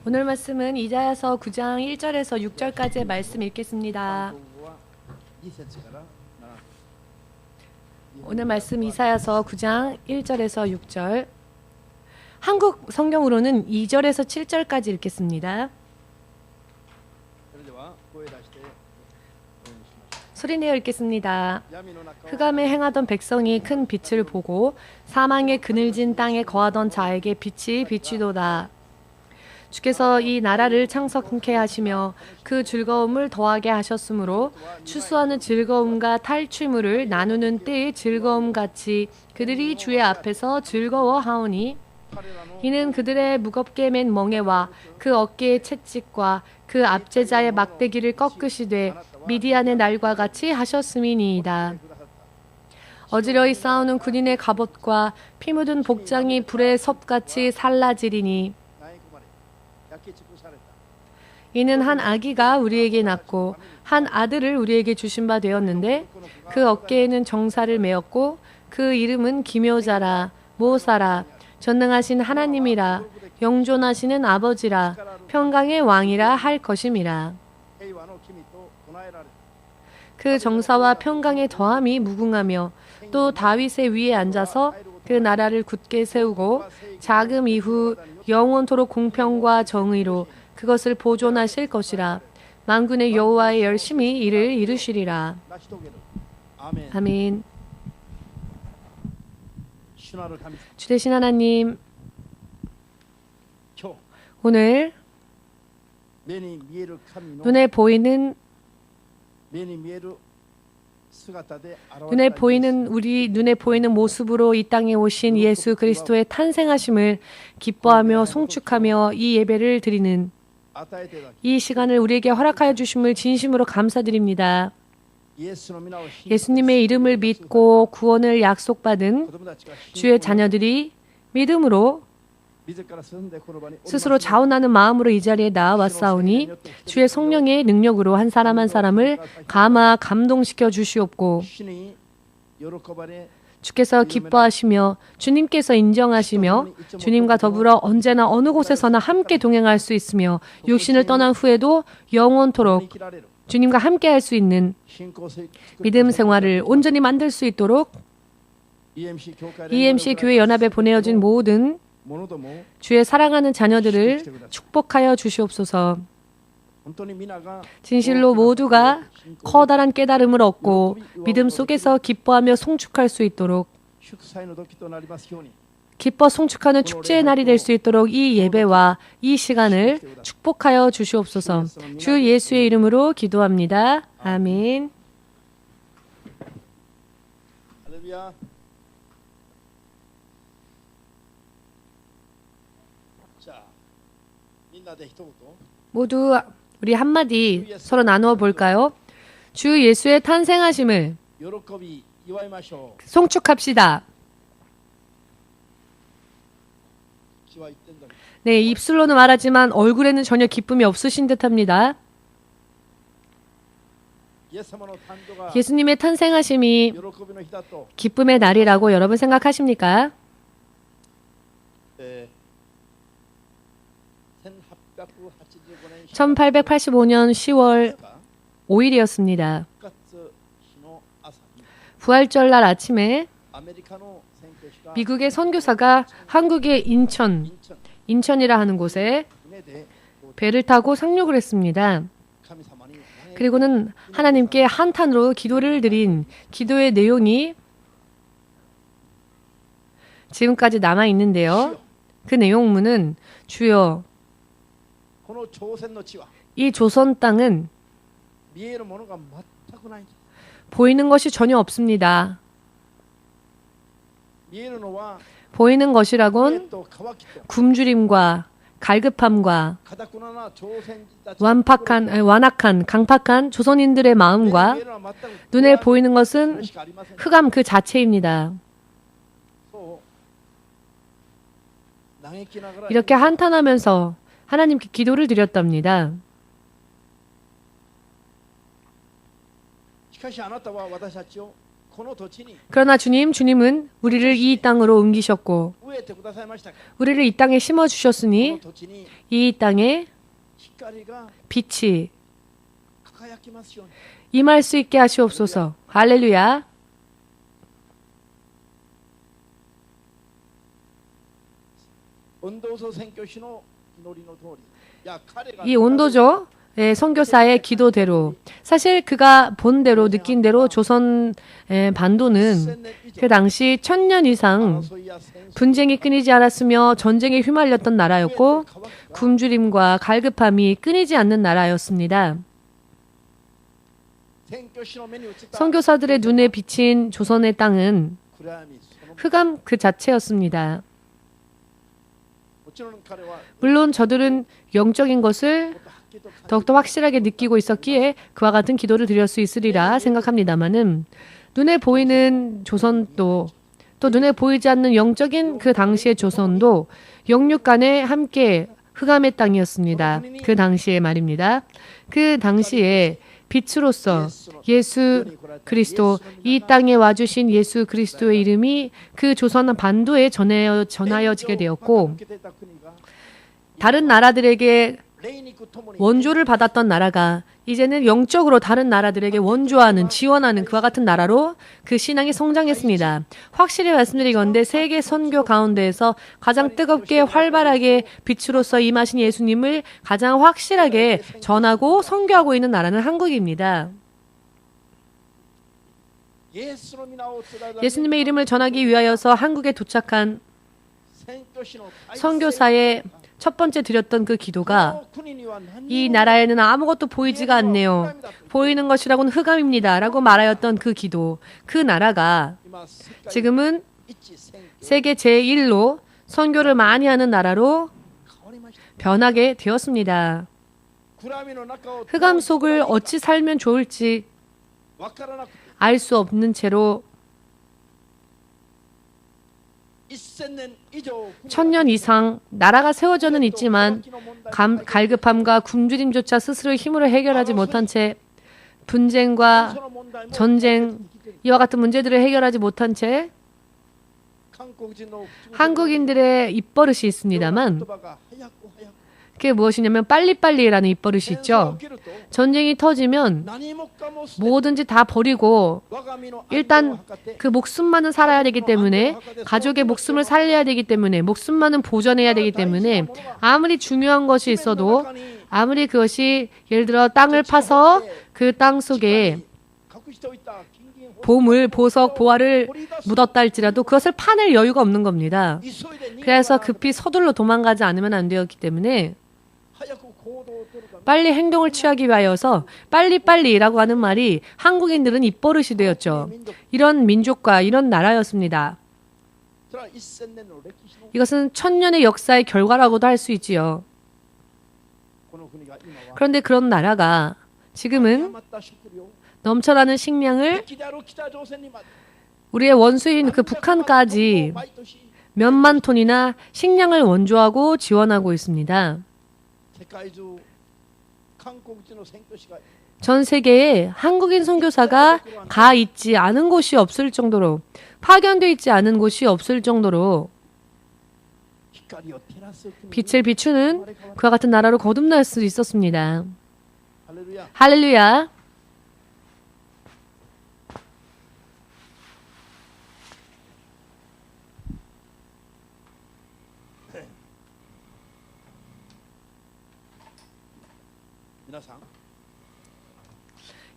오늘 말씀은 이사야서 9장 1절에서 6절까지의 말씀 읽겠습니다. 오늘 말씀 이사야서 9장 1절에서 6절, 한국 성경으로는 2절에서 7절까지 읽겠습니다. 소리내어 읽겠습니다. 흑암에 행하던 백성이 큰 빛을 보고 사망의 그늘진 땅에 거하던 자에게 빛이 비치도다. 주께서 이 나라를 창석케 하시며 그 즐거움을 더하게 하셨으므로 추수하는 즐거움과 탈취물을 나누는 때의 즐거움같이 그들이 주의 앞에서 즐거워하오니, 이는 그들의 무겁게 맨 멍에와 그 어깨의 채찍과 그 압제자의 막대기를 꺾으시되 미디안의 날과 같이 하셨음이니이다. 어지러이 싸우는 군인의 갑옷과 피 묻은 복장이 불의 섭같이 살라지리니, 이는 한 아기가 우리에게 낳고 한 아들을 우리에게 주신 바 되었는데 그 어깨에는 정사를 메었고 그 이름은 기묘자라, 모사라, 전능하신 하나님이라, 영존하시는 아버지라, 평강의 왕이라 할 것임이라. 그 정사와 평강의 더함이 무궁하며 또 다윗의 위에 앉아서 그 나라를 굳게 세우고 자금 이후 영원토록 공평과 정의로 그것을 보존하실 것이라. 만군의 여호와의 열심히 이를 이루시리라. 아멘. 주 되신 하나님, 오늘 눈에 보이는 눈에 보이는 모습으로 이 땅에 오신 예수 그리스도의 탄생하심을 기뻐하며 송축하며 이 예배를 드리는 이 시간을 우리에게 허락하여 주심을 진심으로 감사드립니다. 예수님의 이름을 믿고 구원을 약속받은 주의 자녀들이 믿음으로 스스로 자원하는 마음으로 이 자리에 나와왔사오니 주의 성령의 능력으로 한 사람 한 사람을 감동시켜 주시옵고, 주께서 기뻐하시며 주님께서 인정하시며 주님과 더불어 언제나 어느 곳에서나 함께 동행할 수 있으며 육신을 떠난 후에도 영원토록 주님과 함께 할 수 있는 믿음 생활을 온전히 만들 수 있도록 EMC 교회 연합에 보내어진 모든 주의 사랑하는 자녀들을 축복하여 주시옵소서. 진실로 모두가 커다란 깨달음을 얻고 믿음 속에서 기뻐하며 송축할 수 있도록, 기뻐 송축하는 축제의 날이 될 수 있도록 이 예배와 이 시간을 축복하여 주시옵소서. 주 예수의 이름으로 기도합니다. 아멘. 모두 우리 한마디 서로 나누어 볼까요? 주 예수의 탄생하심을 송축합시다. 네, 입술로는 말하지만 얼굴에는 전혀 기쁨이 없으신 듯합니다. 예수님의 탄생하심이 기쁨의 날이라고 여러분 생각하십니까? 1885년 10월 5일이었습니다. 부활절날 아침에 미국의 선교사가 한국의 인천이라 하는 곳에 배를 타고 상륙을 했습니다. 그리고는 하나님께 한탄으로 기도를 드린 기도의 내용이 지금까지 남아 있는데요. 그 내용문은, 주여, 이 조선 땅은 보이는 것이 전혀 없습니다. 보이는 것이라곤 굶주림과 갈급함과 완악한 강팍한 조선인들의 마음과 눈에 보이는 것은 흑암 그 자체입니다. 이렇게 한탄하면서 하나님께 기도를 드렸답니다. 그러나 주님은 우리를 이 땅으로 옮기셨고 우리를 이 땅에 심어주셨으니 이 땅에 빛이 임할 수 있게 하시옵소서. 할렐루야. 이 온도조 선교사의 기도대로 사실 그가 본 대로 느낀 대로 조선 반도는 그 당시 1000년 이상 분쟁이 끊이지 않았으며 전쟁에 휘말렸던 나라였고 굶주림과 갈급함이 끊이지 않는 나라였습니다. 선교사들의 눈에 비친 조선의 땅은 흑암 그 자체였습니다. 물론 저들은 영적인 것을 더욱더 확실하게 느끼고 있었기에 그와 같은 기도를 드릴 수 있으리라 생각합니다마는 눈에 보이는 조선도 또 눈에 보이지 않는 영적인 그 당시의 조선도 영육 간에 함께 흑암의 땅이었습니다. 그 당시에 말입니다. 그 당시에 빛으로서 예수 그리스도, 이 땅에 와주신 예수 그리스도의 이름이 그 조선 반도에 전하여지게 되었고 다른 나라들에게 원조를 받았던 나라가 이제는 영적으로 다른 나라들에게 원조하는, 지원하는 그와 같은 나라로 그 신앙이 성장했습니다. 확실히 말씀드리건대 세계 선교 가운데에서 가장 뜨겁게 활발하게 빛으로서 임하신 예수님을 가장 확실하게 전하고 선교하고 있는 나라는 한국입니다. 예수님의 이름을 전하기 위하여서 한국에 도착한 선교사의 첫 번째 드렸던 그 기도가 이 나라에는 아무것도 보이지가 않네요. 보이는 것이라고는 흑암입니다. 라고 말하였던 그 기도. 그 나라가 지금은 세계 제1로 선교를 많이 하는 나라로 변하게 되었습니다. 흑암 속을 어찌 살면 좋을지 알 수 없는 채로 1000년 이상 나라가 세워져는 있지만 갈급함과 굶주림조차 스스로 힘으로 해결하지 못한 채 분쟁과 전쟁 이와 같은 문제들을 해결하지 못한 채 한국인들의 입버릇이 있습니다만 그게 무엇이냐면 빨리빨리라는 입버릇이 있죠. 전쟁이 터지면 뭐든지 다 버리고 일단 그 목숨만은 살아야 되기 때문에 가족의 목숨을 살려야 되기 때문에 목숨만은 보존해야 되기 때문에 아무리 중요한 것이 있어도 아무리 그것이 예를 들어 땅을 파서 그 땅 속에 보물, 보석, 보화를 묻었다 할지라도 그것을 파낼 여유가 없는 겁니다. 그래서 급히 서둘러 도망가지 않으면 안 되었기 때문에 빨리 행동을 취하기 위하여서 빨리빨리라고 하는 말이 한국인들은 입버릇이 되었죠. 이런 민족과 이런 나라였습니다. 이것은 1000년의 역사의 결과라고도 할 수 있지요. 그런데 그런 나라가 지금은 넘쳐나는 식량을 우리의 원수인 그 북한까지 몇만 톤이나 식량을 원조하고 지원하고 있습니다. 전 세계에 한국인 선교사가 가 있지 않은 곳이 없을 정도로 파견되어 있지 않은 곳이 없을 정도로 빛을 비추는 그와 같은 나라로 거듭날 수 있었습니다. 할렐루야.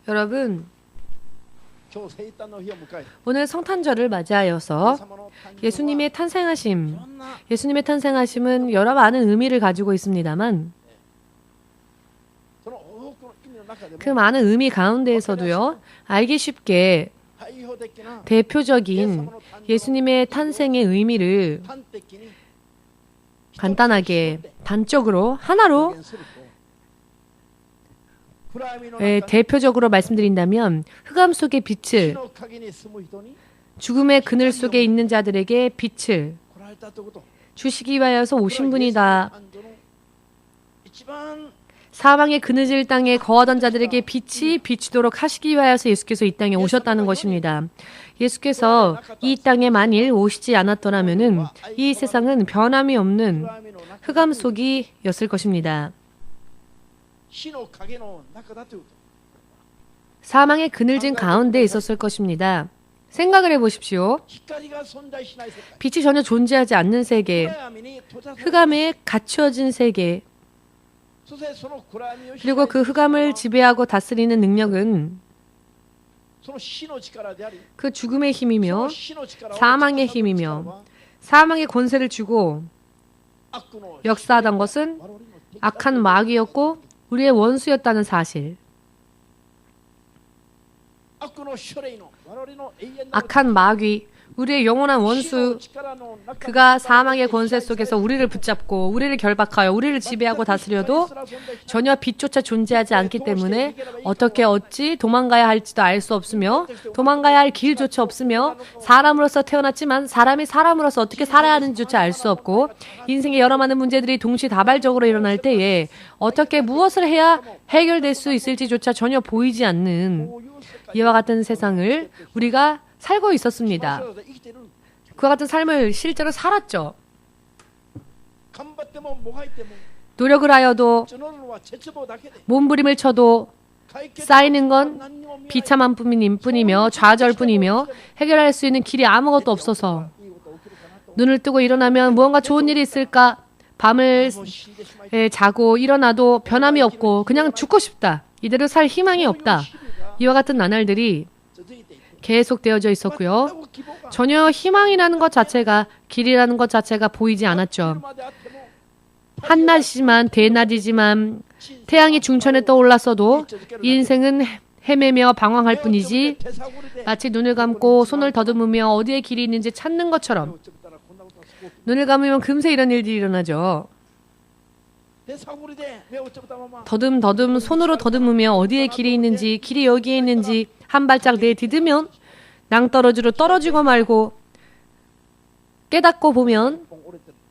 여러분, 오늘 성탄절을 맞이하여서 예수님의 탄생하심은 여러 많은 의미를 가지고 있습니다만 그 많은 의미 가운데에서도요, 알기 쉽게 대표적인 예수님의 탄생의 의미를 간단하게 단적으로 하나로 대표적으로 말씀드린다면 흑암 속의 빛을 죽음의 그늘 속에 있는 자들에게 빛을 주시기 위하여서 오신 분이다. 사망의 그늘질 땅에 거하던 자들에게 빛이 비추도록 하시기 위하여서 예수께서 이 땅에 오셨다는 것입니다. 예수께서 이 땅에 만일 오시지 않았더라면은 이 세상은 변함이 없는 흑암 속이었을 것입니다. 사망의 그늘진 가운데 있었을 것입니다. 생각을 해보십시오. 빛이 전혀 존재하지 않는 세계, 흑암에 갇혀진 세계, 그리고 그 흑암을 지배하고 다스리는 능력은 그 죽음의 힘이며 사망의 힘이며 사망의 권세를 주고 역사하던 것은 악한 마귀였고 우리의 원수였다는 사실. 악한 마귀, 우리의 영원한 원수, 그가 사망의 권세 속에서 우리를 붙잡고 우리를 결박하여 우리를 지배하고 다스려도 전혀 빛조차 존재하지 않기 때문에 어찌 도망가야 할지도 알 수 없으며 도망가야 할 길조차 없으며 사람으로서 태어났지만 사람이 사람으로서 어떻게 살아야 하는지조차 알 수 없고 인생의 여러 많은 문제들이 동시다발적으로 일어날 때에 어떻게 무엇을 해야 해결될 수 있을지조차 전혀 보이지 않는 이와 같은 세상을 우리가 살고 있었습니다. 그와 같은 삶을 실제로 살았죠. 노력을 하여도 몸부림을 쳐도 쌓이는 건 비참한 뿐이며 좌절뿐이며 해결할 수 있는 길이 아무것도 없어서 눈을 뜨고 일어나면 무언가 좋은 일이 있을까? 밤을 자고 일어나도 변함이 없고 그냥 죽고 싶다. 이대로 살 희망이 없다. 이와 같은 나날들이 계속되어져 있었고요. 전혀 희망이라는 것 자체가, 길이라는 것 자체가 보이지 않았죠. 한낮이지만 대낮이지만 태양이 중천에 떠올랐어도 인생은 헤매며 방황할 뿐이지 마치 눈을 감고 손을 더듬으며 어디에 길이 있는지 찾는 것처럼 눈을 감으면 금세 이런 일들이 일어나죠. 더듬 손으로 더듬으며 어디에 길이 있는지, 길이 여기에 있는지 한 발짝 내디디면 낭떠러지로 떨어지고 말고 깨닫고 보면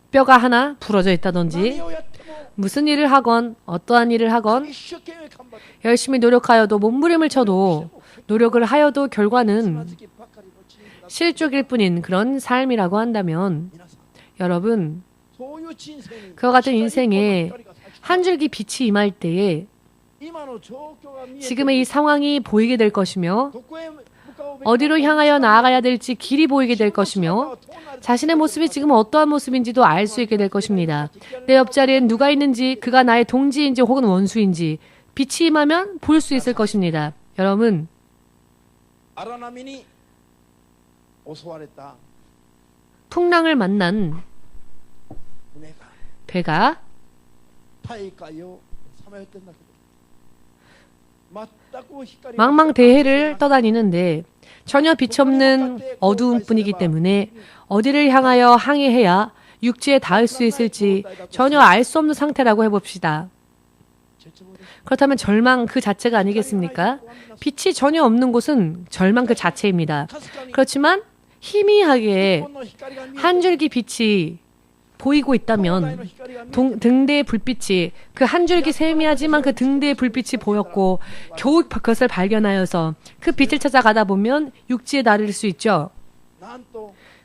뼈가 하나 부러져 있다든지 무슨 일을 하건 어떠한 일을 하건 열심히 노력하여도 몸부림을 쳐도 노력을 하여도 결과는 실족일 뿐인 그런 삶이라고 한다면 여러분, 그와 같은 인생에 한 줄기 빛이 임할 때에 지금의 이 상황이 보이게 될 것이며 어디로 향하여 나아가야 될지 길이 보이게 될 것이며 자신의 모습이 지금 어떠한 모습인지도 알 수 있게 될 것입니다. 내 옆자리엔 누가 있는지, 그가 나의 동지인지 혹은 원수인지 빛이 임하면 볼 수 있을 것입니다. 여러분, 풍랑을 만난 배가 망망대해를 떠다니는데 전혀 빛 없는 어두운 뿐이기 때문에 어디를 향하여 항해해야 육지에 닿을 수 있을지 전혀 알 수 없는 상태라고 해봅시다. 그렇다면 절망 그 자체가 아니겠습니까? 빛이 전혀 없는 곳은 절망 그 자체입니다. 그렇지만 희미하게 한 줄기 빛이 보이고 있다면 등대의 불빛이 그 한 줄기 세미하지만 그 등대의 불빛이 보였고 겨우 그것을 발견하여서 그 빛을 찾아가다 보면 육지에 나를 수 있죠.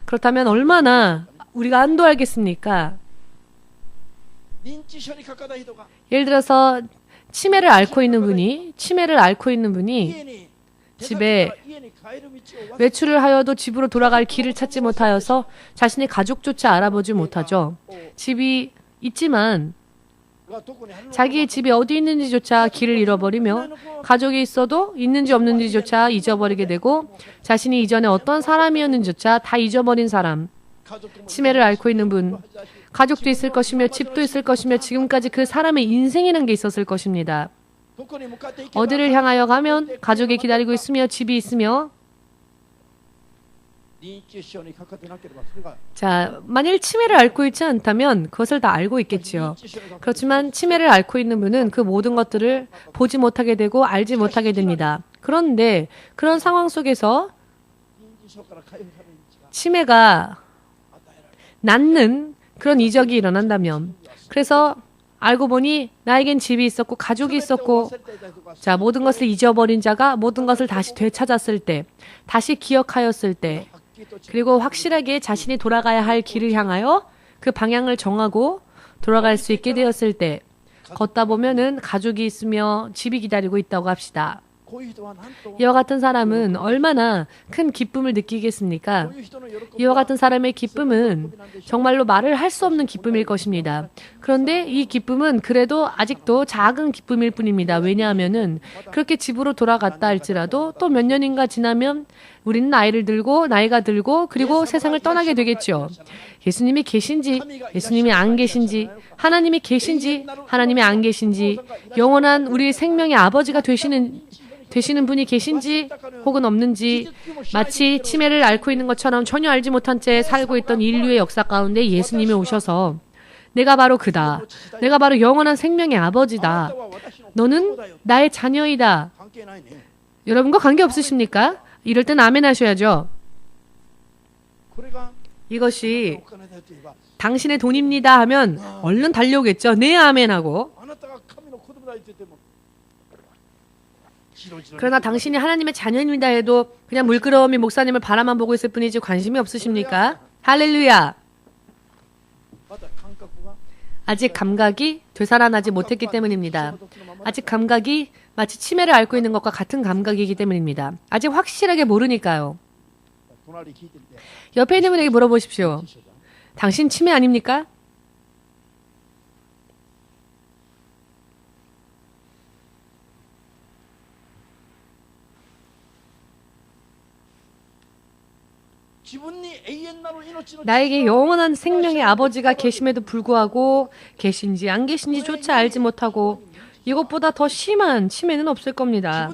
그렇다면 얼마나 우리가 안도하겠습니까? 예를 들어서 치매를 앓고 있는 분이 집에 외출을 하여도 집으로 돌아갈 길을 찾지 못하여서 자신의 가족조차 알아보지 못하죠. 집이 있지만 자기의 집이 어디 있는지조차 길을 잃어버리며 가족이 있어도 있는지 없는지조차 잊어버리게 되고 자신이 이전에 어떤 사람이었는지조차 다 잊어버린 사람, 치매를 앓고 있는 분, 가족도 있을 것이며 집도 있을 것이며 지금까지 그 사람의 인생이라는 게 있었을 것입니다. 어디를 향하여 가면 가족이 기다리고 있으며 집이 있으며 자, 만일 치매를 앓고 있지 않다면 그것을 다 알고 있겠지요. 그렇지만 치매를 앓고 있는 분은 그 모든 것들을 보지 못하게 되고 알지 못하게 됩니다. 그런데 그런 상황 속에서 치매가 낫는 그런 이적이 일어난다면, 그래서 알고 보니 나에겐 집이 있었고 가족이 있었고 자, 모든 것을 잊어버린 자가 모든 것을 다시 되찾았을 때, 다시 기억하였을 때, 그리고 확실하게 자신이 돌아가야 할 길을 향하여 그 방향을 정하고 돌아갈 수 있게 되었을 때, 걷다 보면은 가족이 있으며 집이 기다리고 있다고 합시다. 이와 같은 사람은 얼마나 큰 기쁨을 느끼겠습니까? 이와 같은 사람의 기쁨은 정말로 말을 할 수 없는 기쁨일 것입니다. 그런데 이 기쁨은 그래도 아직도 작은 기쁨일 뿐입니다. 왜냐하면은 그렇게 집으로 돌아갔다 할지라도 또 몇 년인가 지나면 우리는 나이가 들고 그리고 세상을 떠나게 되겠죠. 예수님이 계신지 예수님이 안 계신지, 하나님이 계신지 하나님이 안 계신지, 영원한 우리 생명의 아버지가 되시는 분이 계신지 혹은 없는지, 마치 치매를 앓고 있는 것처럼 전혀 알지 못한 채 살고 있던 인류의 역사 가운데 예수님이 오셔서 내가 바로 그다. 내가 바로 영원한 생명의 아버지다. 너는 나의 자녀이다. 여러분과 관계없으십니까? 이럴 땐 아멘 하셔야죠. 이것이 당신의 돈입니다 하면 얼른 달려오겠죠. 네, 아멘 하고. 그러나 당신이 하나님의 자녀입니다 해도 그냥 물끄러미 목사님을 바라만 보고 있을 뿐이지 관심이 없으십니까? 할렐루야! 아직 감각이 되살아나지 못했기 때문입니다. 아직 감각이 마치 치매를 앓고 있는 것과 같은 감각이기 때문입니다. 아직 확실하게 모르니까요. 옆에 있는 분에게 물어보십시오. 당신 치매 아닙니까? 나에게 영원한 생명의 아버지가 계심에도 불구하고 계신지 안 계신지조차 알지 못하고 이것보다 더 심한 치매는 없을 겁니다.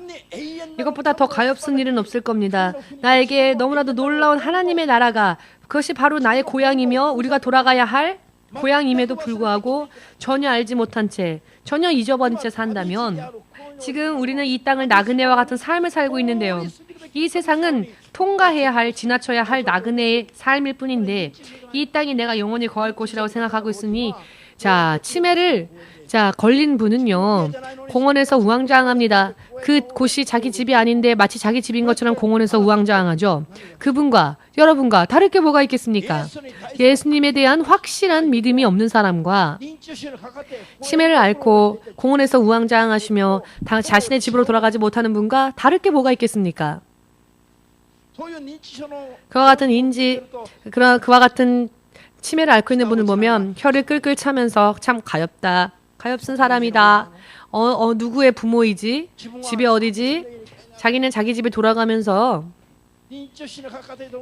이것보다 더 가엾은 일은 없을 겁니다. 나에게 너무나도 놀라운 하나님의 나라가 그것이 바로 나의 고향이며 우리가 돌아가야 할 고향임에도 불구하고 전혀 알지 못한 채, 전혀 잊어버린 채 산다면 지금 우리는 이 땅을 나그네와 같은 삶을 살고 있는데요. 이 세상은 통과해야 할, 지나쳐야 할 나그네의 삶일 뿐인데 이 땅이 내가 영원히 거할 곳이라고 생각하고 있으니 자, 치매를 걸린 분은요, 공원에서 우왕좌왕합니다. 그 곳이 자기 집이 아닌데 마치 자기 집인 것처럼 공원에서 우왕좌왕하죠. 그분과 여러분과 다를 게 뭐가 있겠습니까? 예수님에 대한 확실한 믿음이 없는 사람과 치매를 앓고 공원에서 우왕좌왕하시며 자신의 집으로 돌아가지 못하는 분과 다를 게 뭐가 있겠습니까? 그와 같은 치매를 앓고 있는 분을 보면 혀를 끌끌 차면서 참 가엾은 사람이다. 누구의 부모이지? 집이 어디지? 자기는 자기 집에 돌아가면서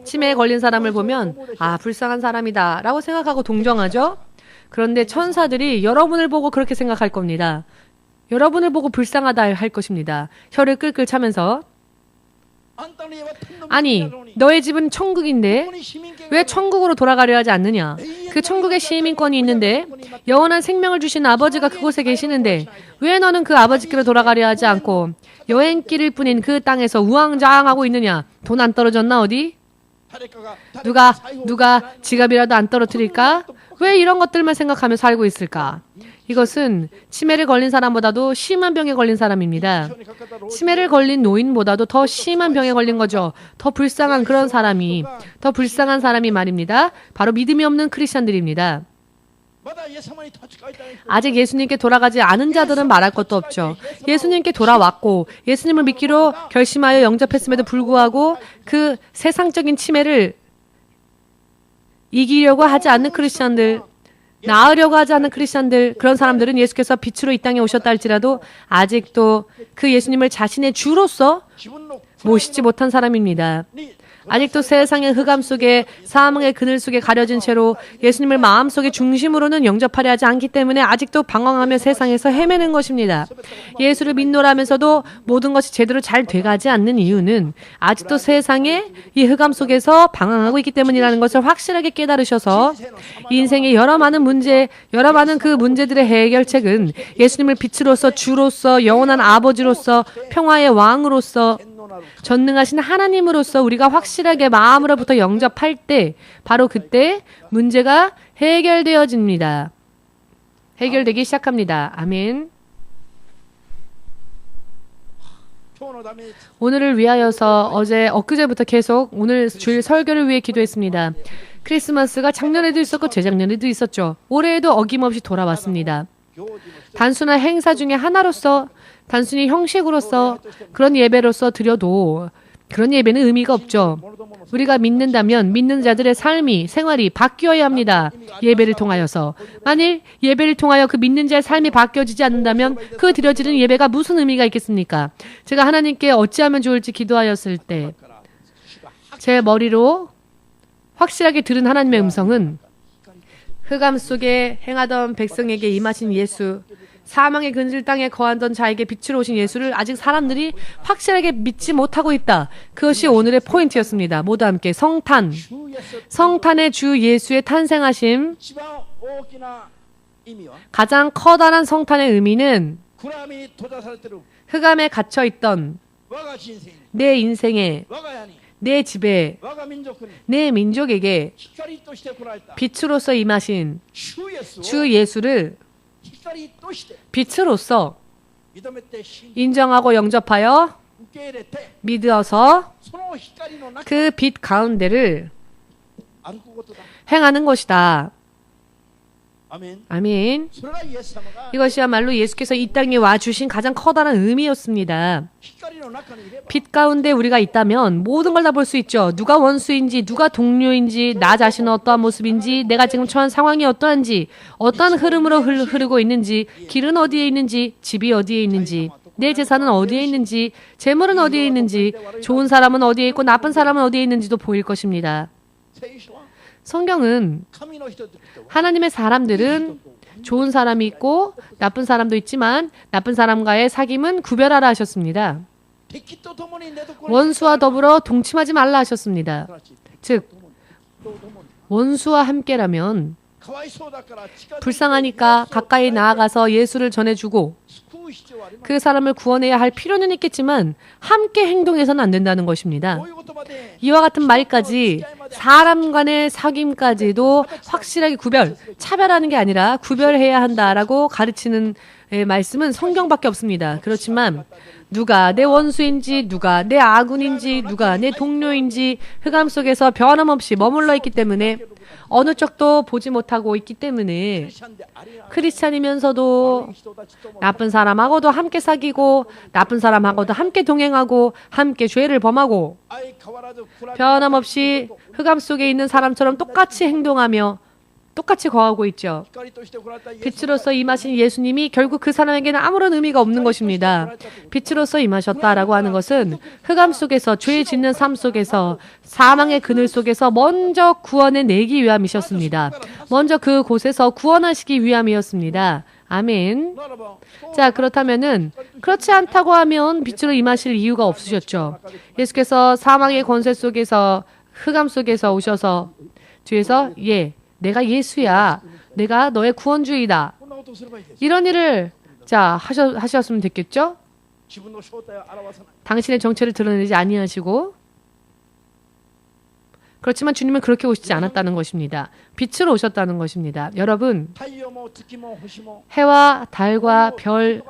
치매에 걸린 사람을 보면 아, 불쌍한 사람이다 라고 생각하고 동정하죠? 그런데 천사들이 여러분을 보고 그렇게 생각할 겁니다. 여러분을 보고 불쌍하다 할 것입니다. 혀를 끌끌 차면서 아니, 너의 집은 천국인데 왜 천국으로 돌아가려 하지 않느냐? 그 천국에 시민권이 있는데 영원한 생명을 주신 아버지가 그곳에 계시는데 왜 너는 그 아버지께로 돌아가려 하지 않고 여행길일 뿐인 그 땅에서 우왕좌왕하고 있느냐? 돈 안 떨어졌나 어디? 누가 지갑이라도 안 떨어뜨릴까? 왜 이런 것들만 생각하며 살고 있을까? 이것은 치매를 걸린 사람보다도 심한 병에 걸린 사람입니다. 치매를 걸린 노인보다도 더 심한 병에 걸린 거죠. 더 불쌍한 사람이 말입니다. 바로 믿음이 없는 크리스천들입니다. 아직 예수님께 돌아가지 않은 자들은 말할 것도 없죠. 예수님께 돌아왔고 예수님을 믿기로 결심하여 영접했음에도 불구하고 그 세상적인 치매를 이기려고 하지 않는 크리스천들, 나으려고 하지 않는 크리스천들, 그런 사람들은 예수께서 빛으로 이 땅에 오셨다 할지라도 아직도 그 예수님을 자신의 주로서 모시지 못한 사람입니다. 아직도 세상의 흑암 속에 사망의 그늘 속에 가려진 채로 예수님을 마음속의 중심으로는 영접하려 하지 않기 때문에 아직도 방황하며 세상에서 헤매는 것입니다. 예수를 믿노라면서도 모든 것이 제대로 잘 돼가지 않는 이유는 아직도 세상의 이 흑암 속에서 방황하고 있기 때문이라는 것을 확실하게 깨달으셔서 인생의 여러 많은 그 문제들의 해결책은 예수님을 빛으로서 주로서 영원한 아버지로서 평화의 왕으로서 전능하신 하나님으로서 우리가 확실하게 마음으로부터 영접할 때 바로 그때 문제가 해결되어집니다. 해결되기 시작합니다. 아멘. 오늘을 위하여서 어제 엊그제부터 계속 오늘 주일 설교를 위해 기도했습니다. 크리스마스가 작년에도 있었고 재작년에도 있었죠. 올해에도 어김없이 돌아왔습니다. 단순한 행사 중에 하나로서 단순히 형식으로서 그런 예배로서 드려도 그런 예배는 의미가 없죠. 우리가 믿는다면 믿는 자들의 삶이 생활이 바뀌어야 합니다. 예배를 통하여서. 만일 예배를 통하여 그 믿는 자의 삶이 바뀌어지지 않는다면 그 드려지는 예배가 무슨 의미가 있겠습니까? 제가 하나님께 어찌하면 좋을지 기도하였을 때 제 머리로 확실하게 들은 하나님의 음성은 흑암 속에 행하던 백성에게 임하신 예수, 사망의 그늘 땅에 거하던 자에게 빛으로 오신 예수를 아직 사람들이 확실하게 믿지 못하고 있다. 그것이 오늘의 포인트였습니다. 모두 함께 성탄. 성탄의 주 예수의 탄생하심. 가장 커다란 성탄의 의미는 흑암에 갇혀있던 내 인생에, 내 집에, 내 민족에게 빛으로서 임하신 주 예수를 빛으로서 인정하고 영접하여 믿어서 그 빛 가운데를 행하는 것이다. 아멘. 이것이야말로 예수께서 이 땅에 와주신 가장 커다란 의미였습니다. 빛 가운데 우리가 있다면 모든 걸 다 볼 수 있죠. 누가 원수인지, 누가 동료인지, 나 자신은 어떠한 모습인지, 내가 지금 처한 상황이 어떠한지, 어떠한 흐름으로 흐르고 있는지, 길은 어디에 있는지, 집이 어디에 있는지, 내 재산은 어디에 있는지, 재물은 어디에 있는지, 좋은 사람은 어디에 있고 나쁜 사람은 어디에 있는지도 보일 것입니다. 성경은 하나님의 사람들은 좋은 사람이 있고 나쁜 사람도 있지만 나쁜 사람과의 사귐은 구별하라 하셨습니다. 원수와 더불어 동침하지 말라 하셨습니다. 즉 원수와 함께라면 불쌍하니까 가까이 나아가서 예수를 전해주고 그 사람을 구원해야 할 필요는 있겠지만 함께 행동해서는 안 된다는 것입니다. 이와 같은 말까지 사람 간의 사귐까지도 확실하게 차별하는 게 아니라 구별해야 한다라고 가르치는 말씀은 성경밖에 없습니다. 그렇지만 누가 내 원수인지, 누가 내 아군인지, 누가 내 동료인지 흑암 속에서 변함없이 머물러 있기 때문에 어느 쪽도 보지 못하고 있기 때문에 크리스찬이면서도 나쁜 사람하고도 함께 사귀고 나쁜 사람하고도 함께 동행하고 함께 죄를 범하고 변함없이 흑암 속에 있는 사람처럼 똑같이 행동하며 똑같이 거하고 있죠. 빛으로서 임하신 예수님이 결국 그 사람에게는 아무런 의미가 없는 것입니다. 빛으로서 임하셨다라고 하는 것은 흑암 속에서 죄 짓는 삶 속에서 사망의 그늘 속에서 먼저 구원해 내기 위함이셨습니다. 먼저 그 곳에서 구원하시기 위함이었습니다. 아멘. 자, 그렇다면은 그렇지 않다고 하면 빛으로 임하실 이유가 없으셨죠. 예수께서 사망의 권세 속에서 흑암 속에서 오셔서 뒤에서 내가 예수야. 내가 너의 구원주이다. 이런 일을 하셨으면 됐겠죠? 당신의 정체를 드러내지 아니하시고 그렇지만 주님은 그렇게 오시지 않았다는 것입니다. 빛으로 오셨다는 것입니다. 여러분, 해와 달과 별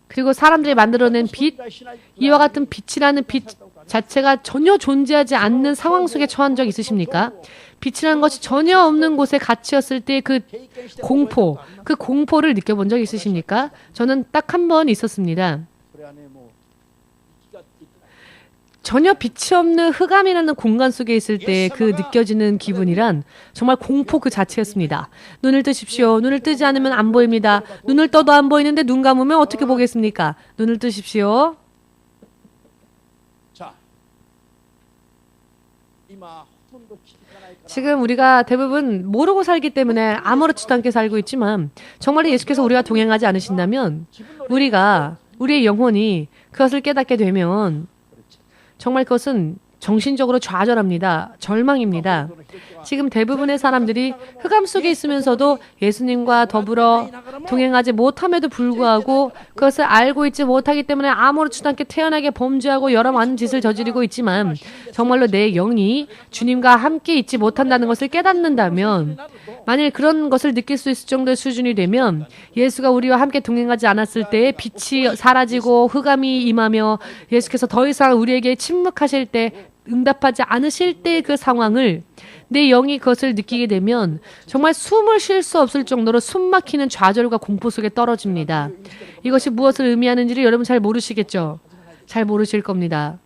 그리고 사람들이 만들어낸 빛, 이와 같은 빛이라는 빛 자체가 전혀 존재하지 않는 상황 속에 처한 적 있으십니까? 빛이라는 것이 전혀 없는 곳에 갇혔을 때 그 공포를 느껴본 적 있으십니까? 저는 딱 한 번 있었습니다. 전혀 빛이 없는 흑암이라는 공간 속에 있을 때 그 느껴지는 기분이란 정말 공포 그 자체였습니다. 눈을 뜨십시오. 눈을 뜨지 않으면 안 보입니다. 눈을 떠도 안 보이는데 눈 감으면 어떻게 보겠습니까? 눈을 뜨십시오. 지금 우리가 대부분 모르고 살기 때문에 아무렇지도 않게 살고 있지만 정말 예수께서 우리와 동행하지 않으신다면 우리의 영혼이 그것을 깨닫게 되면 정말 그것은 정신적으로 좌절합니다. 절망입니다. 지금 대부분의 사람들이 흑암 속에 있으면서도 예수님과 더불어 동행하지 못함에도 불구하고 그것을 알고 있지 못하기 때문에 아무렇지도 않게 태연하게 범죄하고 여러 많은 짓을 저지르고 있지만 정말로 내 영이 주님과 함께 있지 못한다는 것을 깨닫는다면, 만일 그런 것을 느낄 수 있을 정도의 수준이 되면 예수가 우리와 함께 동행하지 않았을 때의 빛이 사라지고 흑암이 임하며 예수께서 더 이상 우리에게 침묵하실 때, 응답하지 않으실 때 그 상황을 내 영이 그것을 느끼게 되면 정말 숨을 쉴 수 없을 정도로 숨막히는 좌절과 공포 속에 떨어집니다. 이것이 무엇을 의미하는지를 여러분 잘 모르시겠죠? 잘 모르실 겁니다.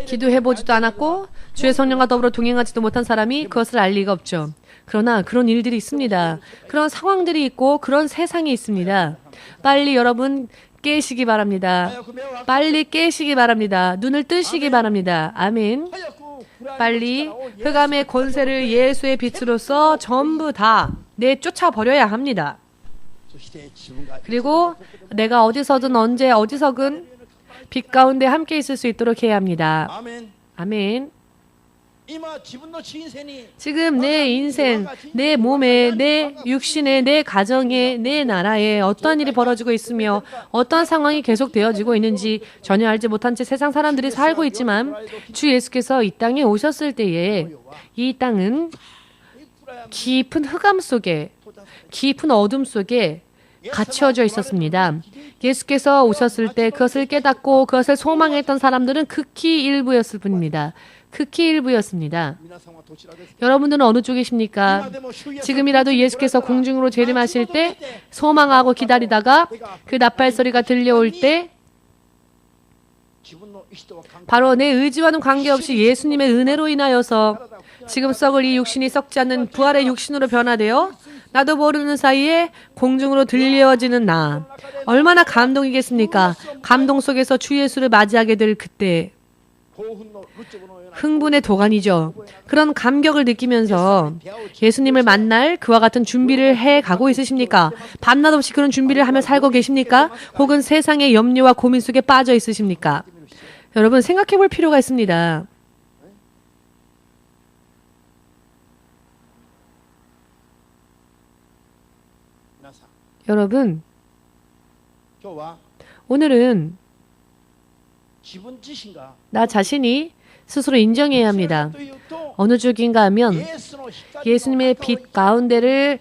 기도해보지도 않았고 주의 성령과 더불어 동행하지도 못한 사람이 그것을 알 리가 없죠. 그러나 그런 일들이 있습니다. 그런 상황들이 있고 그런 세상이 있습니다. 빨리 여러분 깨시기 바랍니다. 빨리 깨시기 바랍니다. 눈을 뜨시기 바랍니다. 아멘. 빨리 흑암의 권세를 예수의 빛으로서 전부 다 내쫓아버려야 합니다. 그리고 내가 어디서든 언제 어디서든 빛 가운데 함께 있을 수 있도록 해야 합니다. 아멘. 지금 내 인생, 내 몸에, 내 육신에, 내 가정에, 내 나라에 어떠한 일이 벌어지고 있으며 어떠한 상황이 계속되어지고 있는지 전혀 알지 못한 채 세상 사람들이 살고 있지만, 주 예수께서 이 땅에 오셨을 때에 이 땅은 깊은 흑암 속에, 깊은 어둠 속에 갇혀져 있었습니다. 예수께서 오셨을 때 그것을 깨닫고 그것을 소망했던 사람들은 극히 일부였을 뿐입니다. 극히 일부였습니다. 여러분들은 어느 쪽이십니까? 지금이라도 예수께서 공중으로 재림하실 때 소망하고 기다리다가 그 나팔소리가 들려올 때 바로 내 의지와는 관계없이 예수님의 은혜로 인하여서 지금 썩을 이 육신이 썩지 않는 부활의 육신으로 변화되어 나도 모르는 사이에 공중으로 들려지는 나. 얼마나 감동이겠습니까? 감동 속에서 주 예수를 맞이하게 될 그때. 흥분의 도가니죠. 그런 감격을 느끼면서 예수님을 만날 그와 같은 준비를 해가고 있으십니까? 밤낮 없이 그런 준비를 하며 살고 계십니까? 혹은 세상의 염려와 고민 속에 빠져 있으십니까? 여러분 생각해 볼 필요가 있습니다. 여러분, 오늘은 나 자신이 스스로 인정해야 합니다. 어느 쪽인가 하면 예수님의 빛 가운데를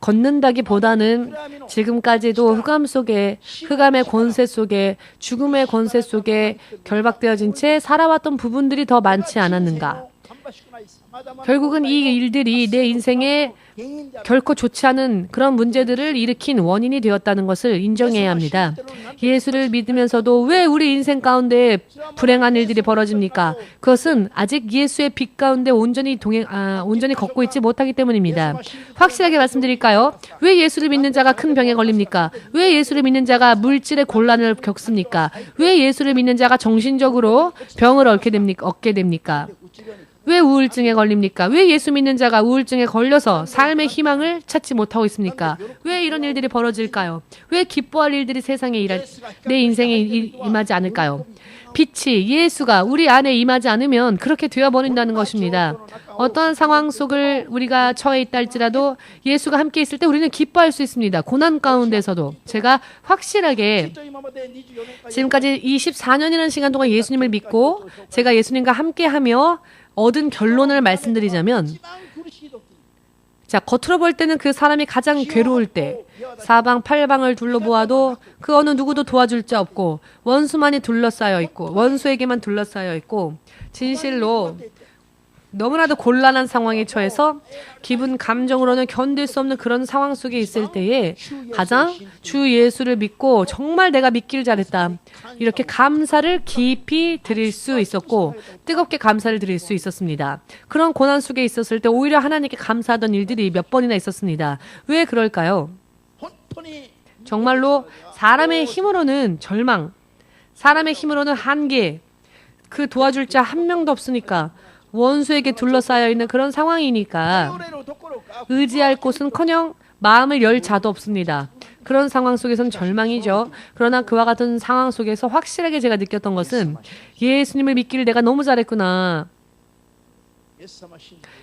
걷는다기보다는 지금까지도 흑암 속에, 흑암의 권세 속에, 죽음의 권세 속에 결박되어진 채 살아왔던 부분들이 더 많지 않았는가. 결국은 이 일들이 내 인생에 결코 좋지 않은 그런 문제들을 일으킨 원인이 되었다는 것을 인정해야 합니다. 예수를 믿으면서도 왜 우리 인생 가운데 불행한 일들이 벌어집니까? 그것은 아직 예수의 빛 가운데 온전히 걷고 있지 못하기 때문입니다. 확실하게 말씀드릴까요? 왜 예수를 믿는 자가 큰 병에 걸립니까? 왜 예수를 믿는 자가 물질의 곤란을 겪습니까? 왜 예수를 믿는 자가 정신적으로 병을 얻게 됩니까? 왜 우울증에 걸립니까? 왜 예수 믿는 자가 우울증에 걸려서 삶의 희망을 찾지 못하고 있습니까? 왜 이런 일들이 벌어질까요? 왜 기뻐할 일들이 세상에 내 인생에 임하지 않을까요? 빛이, 예수가 우리 안에 임하지 않으면 그렇게 되어버린다는 것입니다. 어떠한 상황 속을 우리가 처해 있다 할지라도 예수가 함께 있을 때 우리는 기뻐할 수 있습니다. 고난 가운데서도. 제가 확실하게 지금까지 24년이라는 시간 동안 예수님을 믿고 제가 예수님과 함께하며 얻은 결론을 말씀드리자면, 자, 겉으로 볼 때는 그 사람이 가장 괴로울 때, 사방팔방을 둘러보아도 그 어느 누구도 도와줄 자 없고 원수만이 둘러싸여 있고 원수에게만 둘러싸여 있고 진실로 너무나도 곤란한 상황에 처해서 기분, 감정으로는 견딜 수 없는 그런 상황 속에 있을 때에 가장 주 예수를 믿고 정말 내가 믿기를 잘했다. 이렇게 감사를 깊이 드릴 수 있었고 뜨겁게 감사를 드릴 수 있었습니다. 그런 고난 속에 있었을 때 오히려 하나님께 감사하던 일들이 몇 번이나 있었습니다. 왜 그럴까요? 정말로 사람의 힘으로는 절망, 사람의 힘으로는 한계, 그 도와줄 자 한 명도 없으니까 원수에게 둘러싸여 있는 그런 상황이니까 의지할 곳은커녕 마음을 열 자도 없습니다. 그런 상황 속에서는 절망이죠. 그러나 그와 같은 상황 속에서 확실하게 제가 느꼈던 것은 예수님을 믿기를 내가 너무 잘했구나.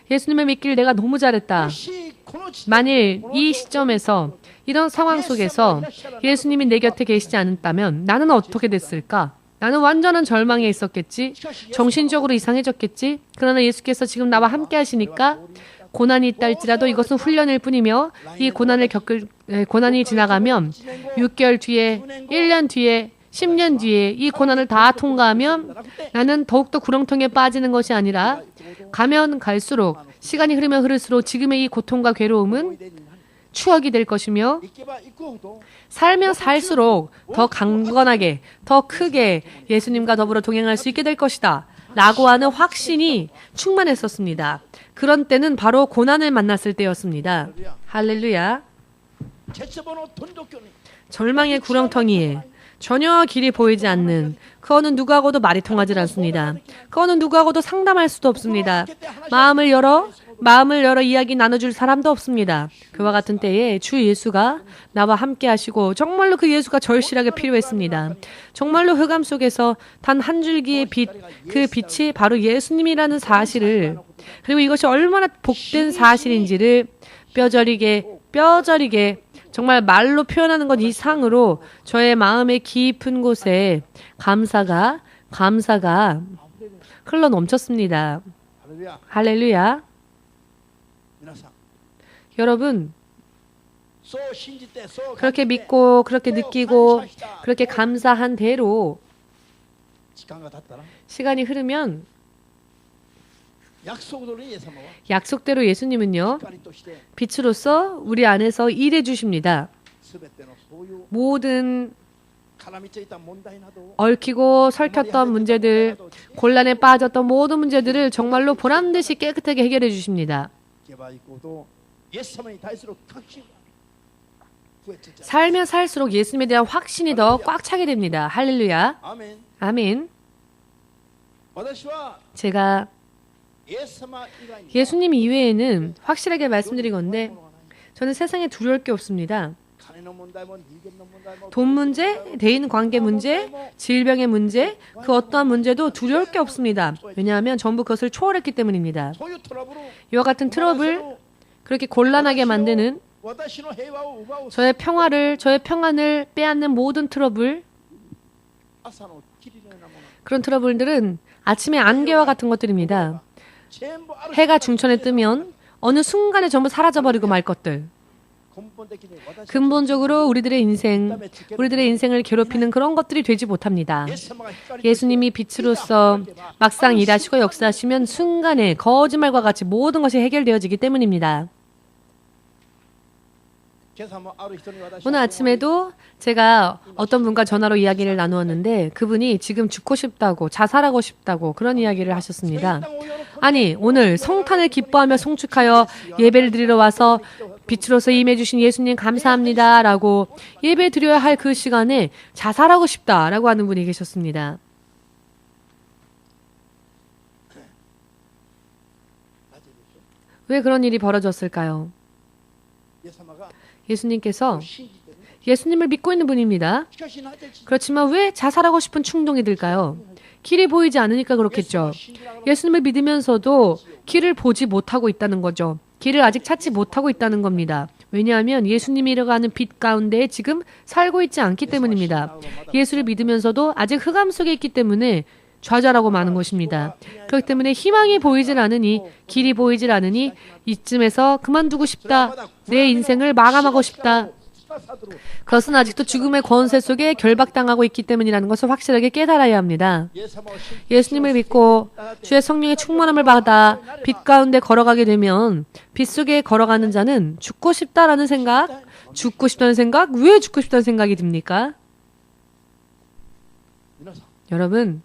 예수님을 믿기를 내가 너무 잘했다. 만일 이 시점에서 이런 상황 속에서 예수님이 내 곁에 계시지 않았다면 나는 어떻게 됐을까? 나는 완전한 절망에 있었겠지. 정신적으로 이상해졌겠지. 그러나 예수께서 지금 나와 함께 하시니까 고난이 있다 할지라도 이것은 훈련일 뿐이며 이 고난이 지나가면 6개월 뒤에, 1년 뒤에, 10년 뒤에 이 고난을 다 통과하면 나는 더욱더 구렁텅이에 빠지는 것이 아니라 가면 갈수록 시간이 흐르면 흐를수록 지금의 이 고통과 괴로움은 추억이 될 것이며 살면 살수록 더 강건하게, 더 크게 예수님과 더불어 동행할 수 있게 될 것이다 라고 하는 확신이 충만했었습니다. 그런 때는 바로 고난을 만났을 때였습니다. 할렐루야. 절망의 구렁텅이에 전혀 길이 보이지 않는 그 어느 누구하고도 말이 통하지 않습니다. 그 어느 누구하고도 상담할 수도 없습니다. 마음을 열어 이야기 나눠줄 사람도 없습니다. 그와 같은 때에 주 예수가 나와 함께 하시고 정말로 그 예수가 절실하게 필요했습니다. 정말로 흑암 속에서 단 한 줄기의 빛, 그 빛이 바로 예수님이라는 사실을, 그리고 이것이 얼마나 복된 사실인지를 뼈저리게 정말 말로 표현하는 것 이상으로 저의 마음의 깊은 곳에 감사가 흘러 넘쳤습니다. 할렐루야. 여러분, 그렇게 믿고 그렇게 느끼고 그렇게 감사한 대로 시간이 흐르면 약속대로 예수님은요, 빛으로서 우리 안에서 일해 주십니다. 모든 얽히고 설켰던 문제들, 곤란에 빠졌던 모든 문제들을 정말로 보란듯이 깨끗하게 해결해 주십니다. 살면 살수록 예수님에 대한 확신이 더 꽉 차게 됩니다. 할렐루야. 아멘. 제가 예수님 이외에는 확실하게 말씀드린 건데 저는 세상에 두려울 게 없습니다. 돈 문제, 대인 관계 문제, 질병의 문제, 그 어떠한 문제도 두려울 게 없습니다. 왜냐하면 전부 그것을 초월했기 때문입니다. 이와 같은 트러블, 그렇게 곤란하게 만드는 저의 평안을 빼앗는 모든 트러블, 그런 트러블들은 아침의 안개와 같은 것들입니다. 해가 중천에 뜨면 어느 순간에 전부 사라져버리고 말 것들. 근본적으로 우리들의 인생을 괴롭히는 그런 것들이 되지 못합니다. 예수님이 빛으로서 막상 일하시고 역사하시면 순간에 거짓말과 같이 모든 것이 해결되어지기 때문입니다. 오늘 아침에도 제가 어떤 분과 전화로 이야기를 나누었는데 그분이 지금 죽고 싶다고, 자살하고 싶다고 그런 이야기를 하셨습니다. 아니, 오늘 성탄을 기뻐하며 송축하여 예배를 드리러 와서 빛으로서 임해주신 예수님 감사합니다 라고 예배 드려야 할 그 시간에 자살하고 싶다라고 하는 분이 계셨습니다. 왜 그런 일이 벌어졌을까요? 예수님께서 예수님을 믿고 있는 분입니다. 그렇지만 왜 자살하고 싶은 충동이 들까요? 길이 보이지 않으니까 그렇겠죠. 예수님을 믿으면서도 길을 보지 못하고 있다는 거죠. 길을 아직 찾지 못하고 있다는 겁니다. 왜냐하면 예수님이 이뤄가는 빛 가운데 지금 살고 있지 않기 때문입니다. 예수를 믿으면서도 아직 흑암 속에 있기 때문에 좌절하고 마는 것입니다. 그렇기 때문에 희망이 보이질 않으니, 길이 보이질 않으니 이쯤에서 그만두고 싶다. 내 인생을 마감하고 싶다. 그것은 아직도 죽음의 권세 속에 결박당하고 있기 때문이라는 것을 확실하게 깨달아야 합니다. 예수님을 믿고 주의 성령의 충만함을 받아 빛 가운데 걸어가게 되면 빛 속에 걸어가는 자는 죽고 싶다라는 생각, 왜 죽고 싶다는 생각이 듭니까? 여러분,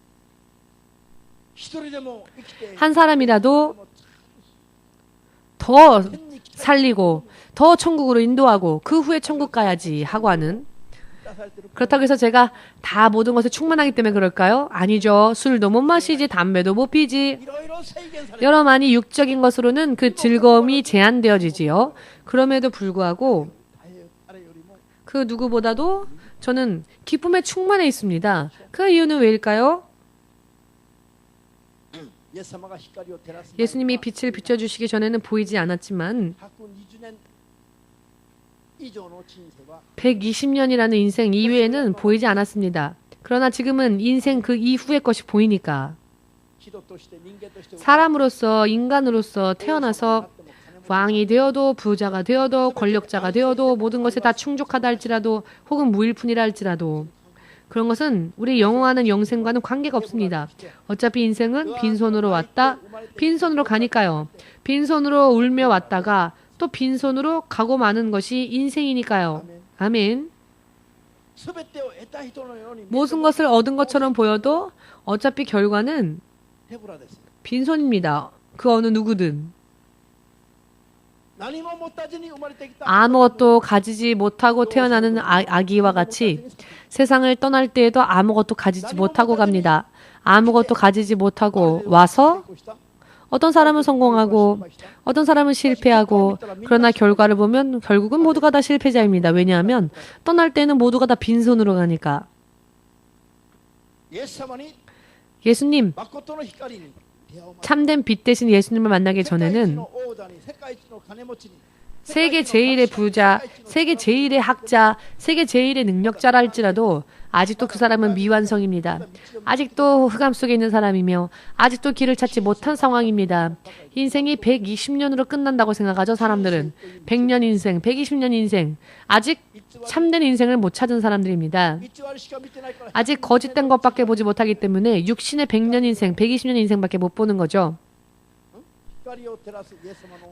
한 사람이라도 더 살리고 더 천국으로 인도하고 그 후에 천국 가야지 하고 하는, 그렇다고 해서 제가 다 모든 것에 충만하기 때문에 그럴까요? 아니죠. 술도 못 마시지, 담배도 못 피지, 여러 많이 육적인 것으로는 그 즐거움이 제한되어지지요. 그럼에도 불구하고 그 누구보다도 저는 기쁨에 충만해 있습니다. 그 이유는 왜일까요? 예수님이 빛을 비춰주시기 전에는 보이지 않았지만 120년이라는 인생 이외에는 보이지 않았습니다. 그러나 지금은 인생 그 이후의 것이 보이니까 사람으로서 인간으로서 태어나서 왕이 되어도 부자가 되어도 권력자가 되어도 모든 것에 다 충족하다 할지라도 혹은 무일푼이라 할지라도 그런 것은 우리 영원한 영생과는 관계가 없습니다. 어차피 인생은 빈손으로 왔다 빈손으로 가니까요. 빈손으로 울며 왔다가 또 빈손으로 가고 마는 것이 인생이니까요. 아멘. 모든 것을 얻은 것처럼 보여도 어차피 결과는 빈손입니다. 그 어느 누구든. 아무것도 가지지 못하고 태어나는 아기와 같이 세상을 떠날 때에도 아무것도 가지지 못하고 갑니다. 아무것도 가지지 못하고 와서 어떤 사람은 성공하고 어떤 사람은 실패하고 그러나 결과를 보면 결국은 모두가 다 실패자입니다. 왜냐하면 떠날 때는 모두가 다 빈손으로 가니까. 예수님, 참된 빛 대신 예수님을 만나기 전에는 세계 제일의 부자, 세계 제일의 학자, 세계 제일의 능력자라 할지라도 아직도 그 사람은 미완성입니다. 아직도 흑암 속에 있는 사람이며 아직도 길을 찾지 못한 상황입니다. 인생이 120년으로 끝난다고 생각하죠, 사람들은. 100년 인생, 120년 인생. 아직 참된 인생을 못 찾은 사람들입니다. 아직 거짓된 것밖에 보지 못하기 때문에 육신의 100년 인생, 120년 인생밖에 못 보는 거죠.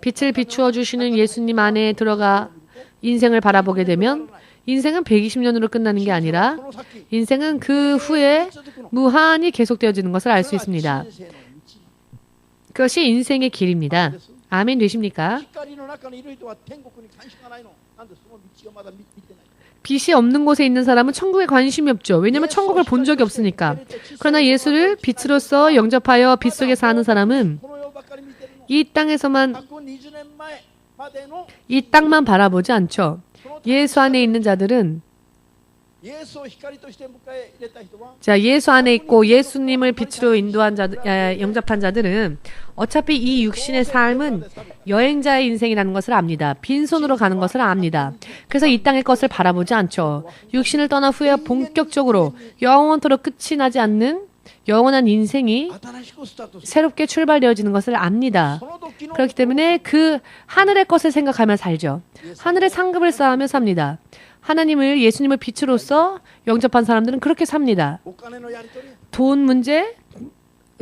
빛을 비추어 주시는 예수님 안에 들어가 인생을 바라보게 되면 인생은 120년으로 끝나는 게 아니라 인생은 그 후에 무한히 계속되어지는 것을 알 수 있습니다. 그것이 인생의 길입니다. 아멘 되십니까? 빛이 없는 곳에 있는 사람은 천국에 관심이 없죠. 왜냐하면 천국을 본 적이 없으니까. 그러나 예수를 빛으로서 영접하여 빛 속에 사는 사람은 이 땅에서만 이 땅만 바라보지 않죠. 예수 안에 있는 자들은 예수 안에 있고 예수님을 빛으로 인도한 영접한 자들은 어차피 이 육신의 삶은 여행자의 인생이라는 것을 압니다. 빈손으로 가는 것을 압니다. 그래서 이 땅의 것을 바라보지 않죠. 육신을 떠난 후에 본격적으로 영원토록 끝이 나지 않는 영원한 인생이 새롭게 출발되어지는 것을 압니다. 그렇기 때문에 그 하늘의 것을 생각하며 살죠. 하늘의 상급을 쌓으며 삽니다. 하나님을 예수님을 빛으로서 영접한 사람들은 그렇게 삽니다. 돈 문제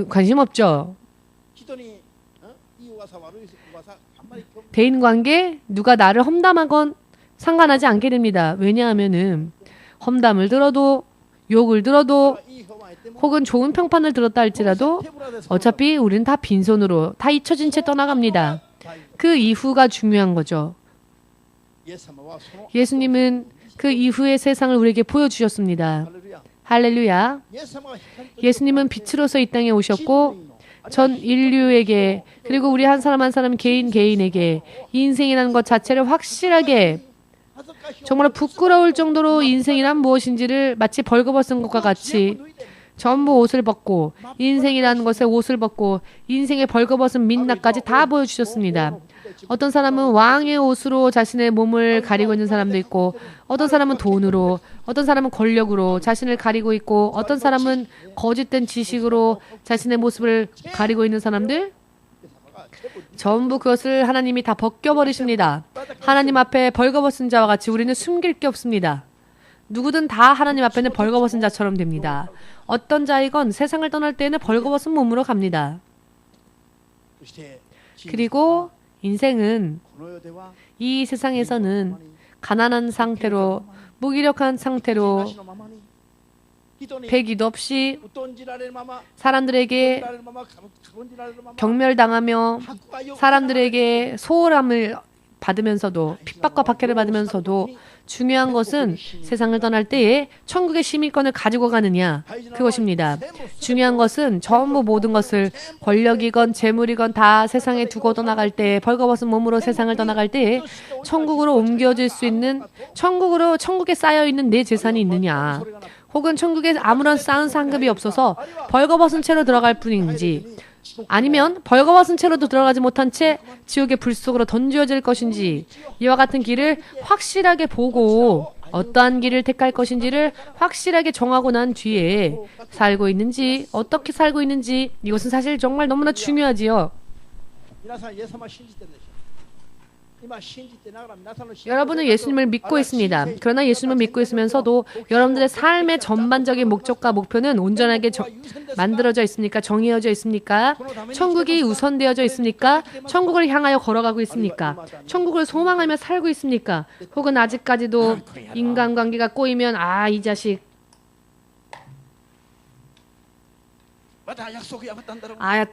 관심 없죠. 대인관계 누가 나를 험담하건 상관하지 않게 됩니다. 왜냐하면은 험담을 들어도 욕을 들어도 혹은 좋은 평판을 들었다 할지라도 어차피 우리는 다 빈손으로 다 잊혀진 채 떠나갑니다. 그 이후가 중요한 거죠. 예수님은 그 이후의 세상을 우리에게 보여주셨습니다. 할렐루야. 예수님은 빛으로서 이 땅에 오셨고 전 인류에게 그리고 우리 한 사람 한 사람 개인에게 인생이라는 것 자체를 확실하게 정말 부끄러울 정도로 인생이란 무엇인지를 마치 벌거벗은 것과 같이 전부 옷을 벗고 인생이라는 것에 옷을 벗고 인생의 벌거벗은 민낯까지 다 보여주셨습니다. 어떤 사람은 왕의 옷으로 자신의 몸을 가리고 있는 사람도 있고 어떤 사람은 돈으로 어떤 사람은 권력으로 자신을 가리고 있고 어떤 사람은 거짓된 지식으로 자신의 모습을 가리고 있는 사람들 전부 그것을 하나님이 다 벗겨버리십니다. 하나님 앞에 벌거벗은 자와 같이 우리는 숨길 게 없습니다. 누구든 다 하나님 앞에는 벌거벗은 자처럼 됩니다. 어떤 자이건 세상을 떠날 때에는 벌거벗은 몸으로 갑니다. 그리고 인생은 이 세상에서는 가난한 상태로 무기력한 상태로 배기도 없이 사람들에게 경멸당하며 사람들에게 소홀함을 받으면서도 핍박과 박해를 받으면서도 중요한 것은 세상을 떠날 때에 천국의 시민권을 가지고 가느냐, 그것입니다. 중요한 것은 전부 모든 것을 권력이건 재물이건 다 세상에 두고 떠나갈 때, 벌거벗은 몸으로 세상을 떠나갈 때에 천국으로 옮겨질 수 있는, 천국에 쌓여있는 내 재산이 있느냐, 혹은 천국에 아무런 쌓은 상급이 없어서 벌거벗은 채로 들어갈 뿐인지, 아니면 벌거벗은 채로도 들어가지 못한 채 지옥의 불 속으로 던져질 것인지, 이와 같은 길을 확실하게 보고 어떠한 길을 택할 것인지를 확실하게 정하고 난 뒤에 살고 있는지, 어떻게 살고 있는지, 이것은 사실 정말 너무나 중요하지요. 여러분은 예수님을 믿고 있습니다. 그러나 예수님을 믿고 있으면서도 여러분들의 삶의 전반적인 목적과 목표는 온전하게 만들어져 있습니까? 정해져 있습니까? 천국이 우선되어져 있습니까? 천국을 향하여 걸어가고 있습니까? 천국을 소망하며 살고 있습니까? 혹은 아직까지도 인간관계가 꼬이면 이 자식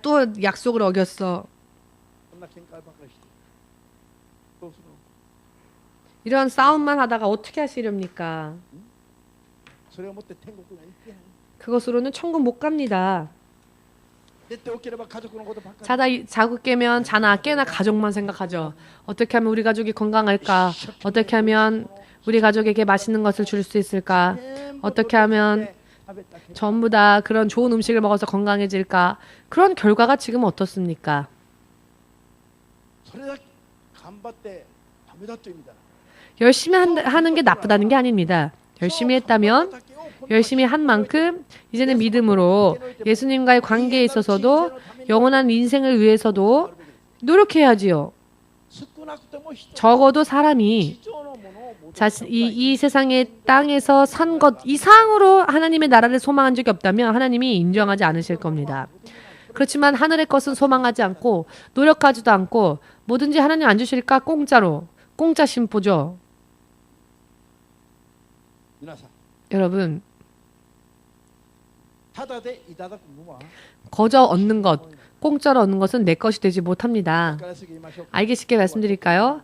또 약속을 어겼어. 이런 싸움만 하다가 어떻게 하시렵니까? 그것으로는 천국 못 갑니다. 자고 깨면 자나 깨나 가족만 생각하죠. 어떻게 하면 우리 가족이 건강할까? 어떻게 하면 우리 가족에게 맛있는 것을 줄 수 있을까? 어떻게 하면 전부 다 그런 좋은 음식을 먹어서 건강해질까? 그런 결과가 지금 어떻습니까? 열심히 하는 게 나쁘다는 게 아닙니다. 열심히 했다면, 열심히 한 만큼 이제는 믿음으로 예수님과의 관계에 있어서도 영원한 인생을 위해서도 노력해야지요. 적어도 사람이 이 세상의 땅에서 산 것 이상으로 하나님의 나라를 소망한 적이 없다면 하나님이 인정하지 않으실 겁니다. 그렇지만 하늘의 것은 소망하지 않고 노력하지도 않고 뭐든지 하나님 안 주실까? 공짜로. 공짜 심보죠. 여러분, 거저 얻는 것, 공짜로 얻는 것은 내 것이 되지 못합니다. 알기 쉽게 말씀드릴까요?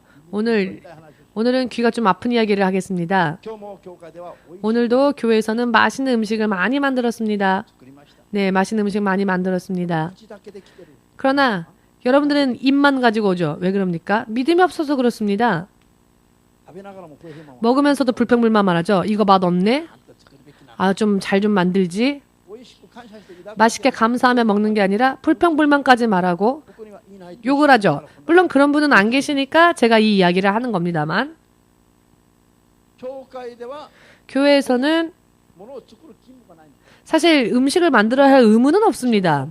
오늘은 귀가 좀 아픈 이야기를 하겠습니다. 오늘도 교회에서는 맛있는 음식을 많이 만들었습니다. 네, 맛있는 음식 많이 만들었습니다. 그러나 여러분들은 입만 가지고 오죠. 왜 그럽니까? 믿음이 없어서 그렇습니다. 먹으면서도 불평불만 말하죠. 이거 맛 없네? 좀 잘 좀 만들지? 맛있게 감사하며 먹는 게 아니라 불평불만까지 말하고 욕을 하죠. 물론 그런 분은 안 계시니까 제가 이 이야기를 하는 겁니다만, 교회에서는 사실 음식을 만들어야 할 의무는 없습니다.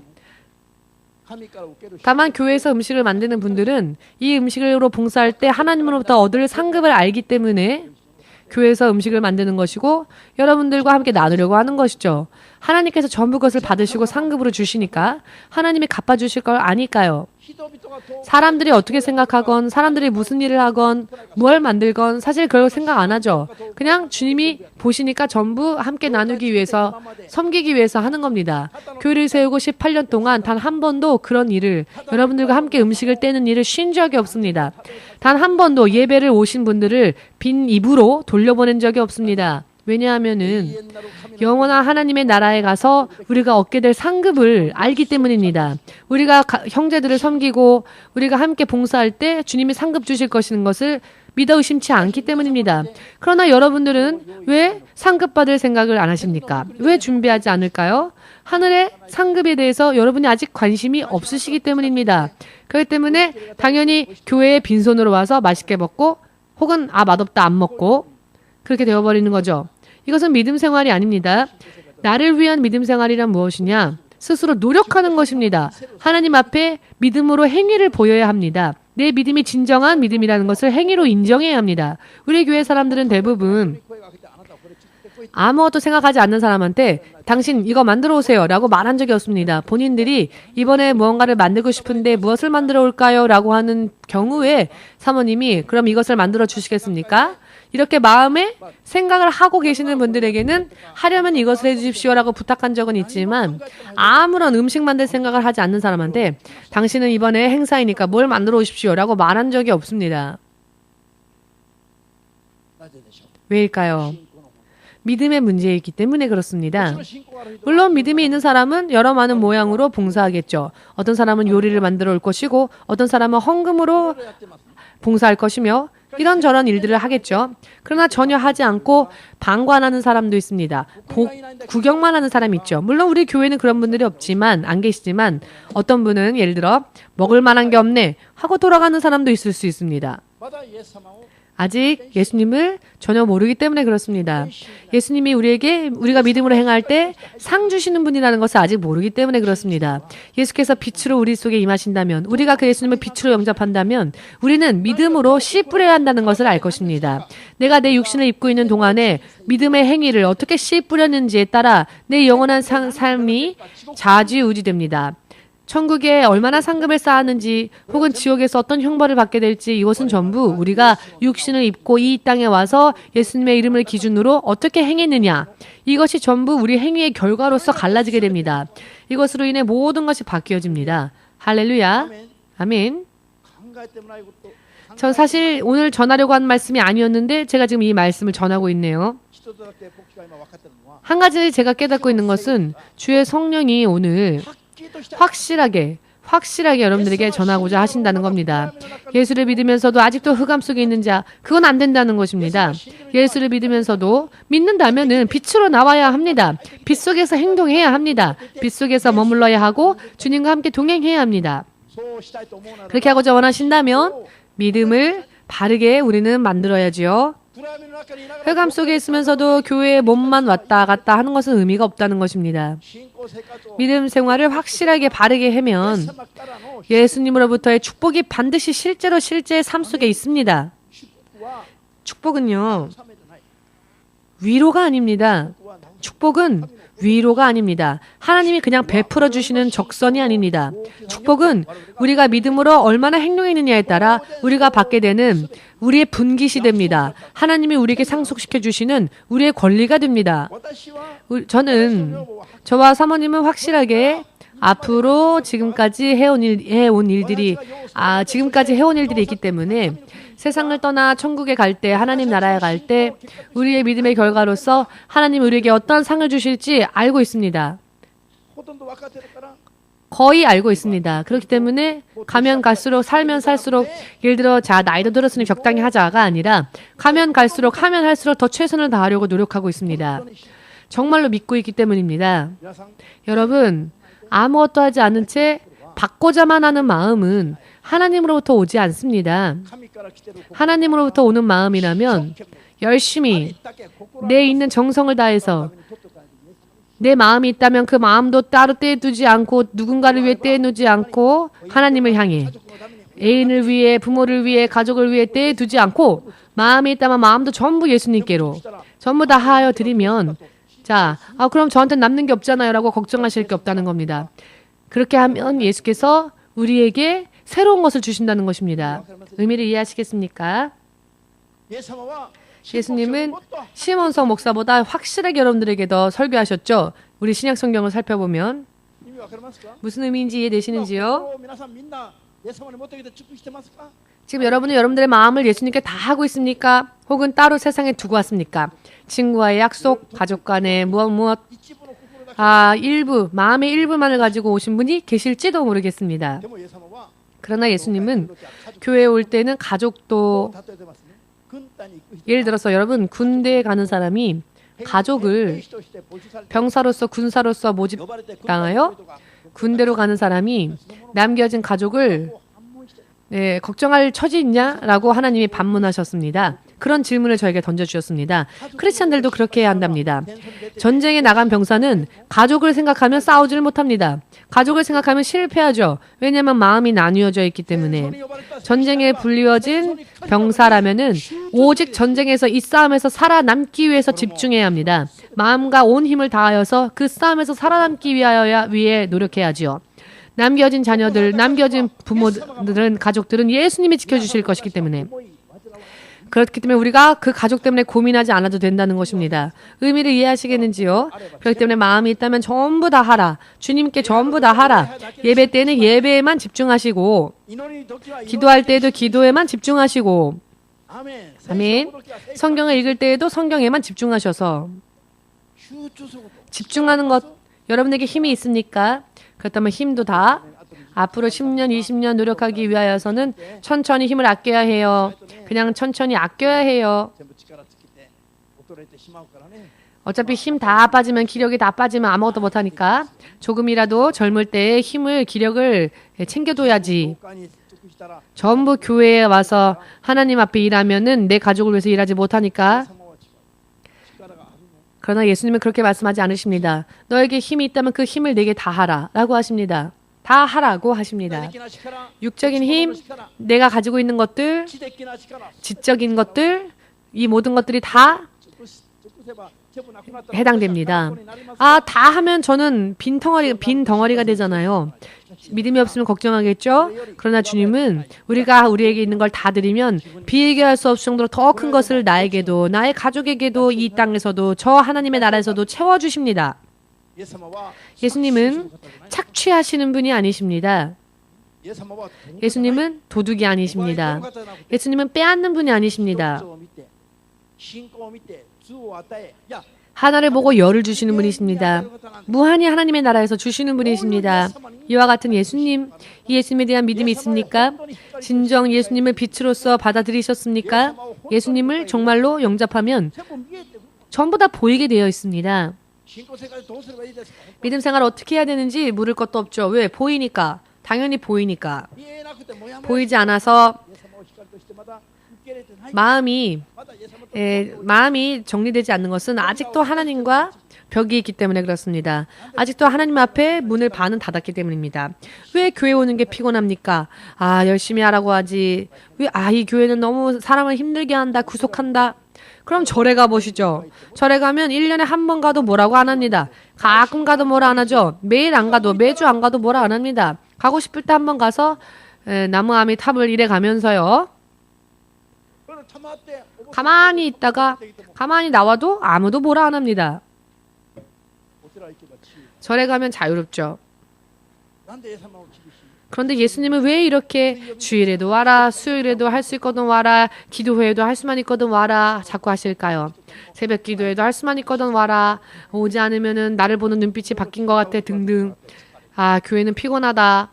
다만 교회에서 음식을 만드는 분들은 이 음식으로 봉사할 때 하나님으로부터 얻을 상급을 알기 때문에 교회에서 음식을 만드는 것이고 여러분들과 함께 나누려고 하는 것이죠. 하나님께서 전부 것을 받으시고 상급으로 주시니까 하나님이 갚아주실 걸 아니까요. 사람들이 어떻게 생각하건 사람들이 무슨 일을 하건 뭘 만들건 사실 그걸 생각 안 하죠. 그냥 주님이 보시니까 전부 함께 나누기 위해서, 섬기기 위해서 하는 겁니다. 교회를 세우고 18년 동안 단 한 번도 그런 일을, 여러분들과 함께 음식을 떼는 일을 쉰 적이 없습니다. 단 한 번도 예배를 오신 분들을 빈 입으로 돌려보낸 적이 없습니다. 왜냐하면은 영원한 하나님의 나라에 가서 우리가 얻게 될 상급을 알기 때문입니다. 우리가 형제들을 섬기고 우리가 함께 봉사할 때 주님이 상급 주실 것인 것을 믿어 의심치 않기 때문입니다. 그러나 여러분들은 왜 상급 받을 생각을 안 하십니까? 왜 준비하지 않을까요? 하늘의 상급에 대해서 여러분이 아직 관심이 없으시기 때문입니다. 그렇기 때문에 당연히 교회에 빈손으로 와서 맛있게 먹고 혹은 맛없다 안 먹고 그렇게 되어버리는 거죠. 이것은 믿음 생활이 아닙니다. 나를 위한 믿음 생활이란 무엇이냐? 스스로 노력하는 것입니다. 하나님 앞에 믿음으로 행위를 보여야 합니다. 내 믿음이 진정한 믿음이라는 것을 행위로 인정해야 합니다. 우리 교회 사람들은 대부분 아무것도 생각하지 않는 사람한테 당신 이거 만들어 오세요 라고 말한 적이 없습니다. 본인들이 이번에 무언가를 만들고 싶은데 무엇을 만들어 올까요? 라고 하는 경우에 사모님이 그럼 이것을 만들어 주시겠습니까? 이렇게 마음에 생각을 하고 계시는 분들에게는 하려면 이것을 해주십시오라고 부탁한 적은 있지만 아무런 음식 만들 생각을 하지 않는 사람한테 당신은 이번에 행사이니까 뭘 만들어 오십시오라고 말한 적이 없습니다. 왜일까요? 믿음의 문제이기 때문에 그렇습니다. 물론 믿음이 있는 사람은 여러 많은 모양으로 봉사하겠죠. 어떤 사람은 요리를 만들어 올 것이고 어떤 사람은 헌금으로 봉사할 것이며 이런저런 일들을 하겠죠. 그러나 전혀 하지 않고 방관하는 사람도 있습니다. 구경만 하는 사람이 있죠. 물론 우리 교회는 그런 분들이 없지만 안 계시지만 어떤 분은 예를 들어 먹을 만한 게 없네 하고 돌아가는 사람도 있을 수 있습니다. 아직 예수님을 전혀 모르기 때문에 그렇습니다. 예수님이 우리가 믿음으로 행할 때 상 주시는 분이라는 것을 아직 모르기 때문에 그렇습니다. 예수께서 빛으로 우리 속에 임하신다면, 우리가 그 예수님을 빛으로 영접한다면 우리는 믿음으로 씨 뿌려야 한다는 것을 알 것입니다. 내가 내 육신을 입고 있는 동안에 믿음의 행위를 어떻게 씨 뿌렸는지에 따라 내 영원한 삶이 좌지우지됩니다. 천국에 얼마나 상급을 쌓았는지 혹은 지옥에서 어떤 형벌을 받게 될지 이것은 전부 우리가 육신을 입고 이 땅에 와서 예수님의 이름을 기준으로 어떻게 행했느냐, 이것이 전부 우리 행위의 결과로서 갈라지게 됩니다. 이것으로 인해 모든 것이 바뀌어집니다. 할렐루야. 아멘. 전 사실 오늘 전하려고 한 말씀이 아니었는데 제가 지금 이 말씀을 전하고 있네요. 한 가지 제가 깨닫고 있는 것은 주의 성령이 오늘 확실하게 여러분들에게 전하고자 하신다는 겁니다. 예수를 믿으면서도 아직도 흑암 속에 있는 자, 그건 안 된다는 것입니다. 예수를 믿으면서도 믿는다면은 빛으로 나와야 합니다. 빛 속에서 행동해야 합니다. 빛 속에서 머물러야 하고 주님과 함께 동행해야 합니다. 그렇게 하고자 원하신다면 믿음을 바르게 우리는 만들어야지요. 흑암 속에 있으면서도 교회에 몸만 왔다 갔다 하는 것은 의미가 없다는 것입니다. 믿음 생활을 확실하게 바르게 하면 예수님으로부터의 축복이 반드시 실제의 삶 속에 있습니다. 축복은요, 위로가 아닙니다. 축복은 위로가 아닙니다. 하나님이 그냥 베풀어 주시는 적선이 아닙니다. 축복은 우리가 믿음으로 얼마나 행동했느냐에 따라 우리가 받게 되는 우리의 분깃이 됩니다. 하나님이 우리에게 상속시켜 주시는 우리의 권리가 됩니다. 저와 사모님은 확실하게 앞으로 지금까지 해온 일들이 있기 때문에 세상을 떠나 천국에 갈 때, 하나님 나라에 갈 때 우리의 믿음의 결과로서 하나님 우리에게 어떤 상을 주실지 알고 있습니다. 거의 알고 있습니다. 그렇기 때문에 가면 갈수록, 살면 살수록, 예를 들어 나이도 들었으니 적당히 하자가 아니라 가면 갈수록 하면 할수록 더 최선을 다하려고 노력하고 있습니다. 정말로 믿고 있기 때문입니다. 여러분, 아무것도 하지 않은 채 받고자만 하는 마음은 하나님으로부터 오지 않습니다. 하나님으로부터 오는 마음이라면 열심히 내 있는 정성을 다해서 내 마음이 있다면 그 마음도 따로 떼두지 않고 누군가를 위해 떼두지 않고 하나님을 향해 애인을 위해, 부모를 위해, 가족을 위해 떼두지 않고 마음이 있다면 마음도 전부 예수님께로 전부 다 하여 드리면 그럼 저한테 남는 게 없잖아요 라고 걱정하실 게 없다는 겁니다. 그렇게 하면 예수께서 우리에게 새로운 것을 주신다는 것입니다. 의미를 이해하시겠습니까? 예수님은 시몬성 목사보다 확실하게 여러분들에게 더 설교하셨죠? 우리 신약 성경을 살펴보면 무슨 의미인지 이해되시는지요? 지금 여러분은 여러분들의 마음을 예수님께 다 하고 있습니까? 혹은 따로 세상에 두고 왔습니까? 친구와의 약속, 가족 간의 무엇 마음의 일부만을 가지고 오신 분이 계실지도 모르겠습니다. 그러나 예수님은 교회에 올 때는 가족도, 예를 들어서 군대에 가는 사람이 가족을 병사로서 군사로서 모집당하여 군대로 가는 사람이 남겨진 가족을 걱정할 처지 있냐라고 하나님이 반문하셨습니다. 그런 질문을 저에게 던져주셨습니다. 크리스찬들도 그렇게 해야 한답니다. 전쟁에 나간 병사는 가족을 생각하면 싸우지를 못합니다. 가족을 생각하면 실패하죠. 왜냐하면 마음이 나뉘어져 있기 때문에. 전쟁에 불리워진 병사라면은 오직 전쟁에서 이 싸움에서 살아남기 위해서 집중해야 합니다. 마음과 온 힘을 다하여서 그 싸움에서 살아남기 위해 노력해야지요. 남겨진 자녀들, 남겨진 부모들은, 가족들은 예수님이 지켜주실 것이기 때문에, 그렇기 때문에 우리가 그 가족 때문에 고민하지 않아도 된다는 것입니다. 의미를 이해하시겠는지요? 그렇기 때문에 마음이 있다면 전부 다 하라. 주님께 전부 다 하라. 예배 때는 예배에만 집중하시고, 기도할 때에도 기도에만 집중하시고, 아멘. 성경을 읽을 때에도 성경에만 집중하셔서 집중하는 것 여러분에게 힘이 있습니까? 그렇다면 힘도 다 앞으로 10년, 20년 노력하기 위하여서는 천천히 힘을 아껴야 해요. 그냥 천천히 아껴야 해요. 어차피 힘 다 빠지면 기력이 다 빠지면 아무것도 못하니까 조금이라도 젊을 때 힘을 기력을 챙겨둬야지. 전부 교회에 와서 하나님 앞에 일하면은 내 가족을 위해서 일하지 못하니까. 그러나 예수님은 그렇게 말씀하지 않으십니다. 너에게 힘이 있다면 그 힘을 내게 다 하라 라고 하십니다. 다 하라고 하십니다. 육적인 힘, 내가 가지고 있는 것들, 지적인 것들, 이 모든 것들이 다 해당됩니다. 다 하면 저는 빈 덩어리가 되잖아요. 믿음이 없으면 걱정하겠죠? 그러나 주님은 우리에게 있는 걸 다 드리면 비교할 수 없을 정도로 더 큰 것을 나에게도 나의 가족에게도 이 땅에서도 저 하나님의 나라에서도 채워주십니다. 예수님은 착취하시는 분이 아니십니다. 예수님은 도둑이 아니십니다. 예수님은 빼앗는 분이 아니십니다. 하나를 보고 열을 주시는 분이십니다. 무한히 하나님의 나라에서 주시는 분이십니다. 이와 같은 예수님, 이 예수님에 대한 믿음이 있습니까? 진정 예수님을 빛으로서 받아들이셨습니까? 예수님을 정말로 영접하면 전부 다 보이게 되어 있습니다. 믿음 생활 어떻게 해야 되는지 물을 것도 없죠. 왜? 보이니까. 당연히 보이니까. 보이지 않아서 마음이 정리되지 않는 것은 아직도 하나님과 벽이 있기 때문에 그렇습니다. 아직도 하나님 앞에 문을 반은 닫았기 때문입니다. 왜 교회 오는 게 피곤합니까? 열심히 하라고 하지. 이 교회는 너무 사람을 힘들게 한다, 구속한다. 그럼 절에 가보시죠. 절에 가면 1년에 한 번 가도 뭐라고 안 합니다. 가끔 가도 뭐라 안 하죠. 매일 안 가도, 매주 안 가도 뭐라 안 합니다. 가고 싶을 때 한 번 가서 나무 아미 탑을 일해 가면서요. 가만히 있다가 가만히 나와도 아무도 뭐라 안 합니다. 절에 가면 자유롭죠. 그런데 예수님은 왜 이렇게 주일에도 와라, 수요일에도 할 수 있거든 와라, 기도회에도 할 수만 있거든 와라 자꾸 하실까요? 새벽 기도회도 할 수만 있거든 와라, 오지 않으면은 나를 보는 눈빛이 바뀐 것 같아 등등. 교회는 피곤하다.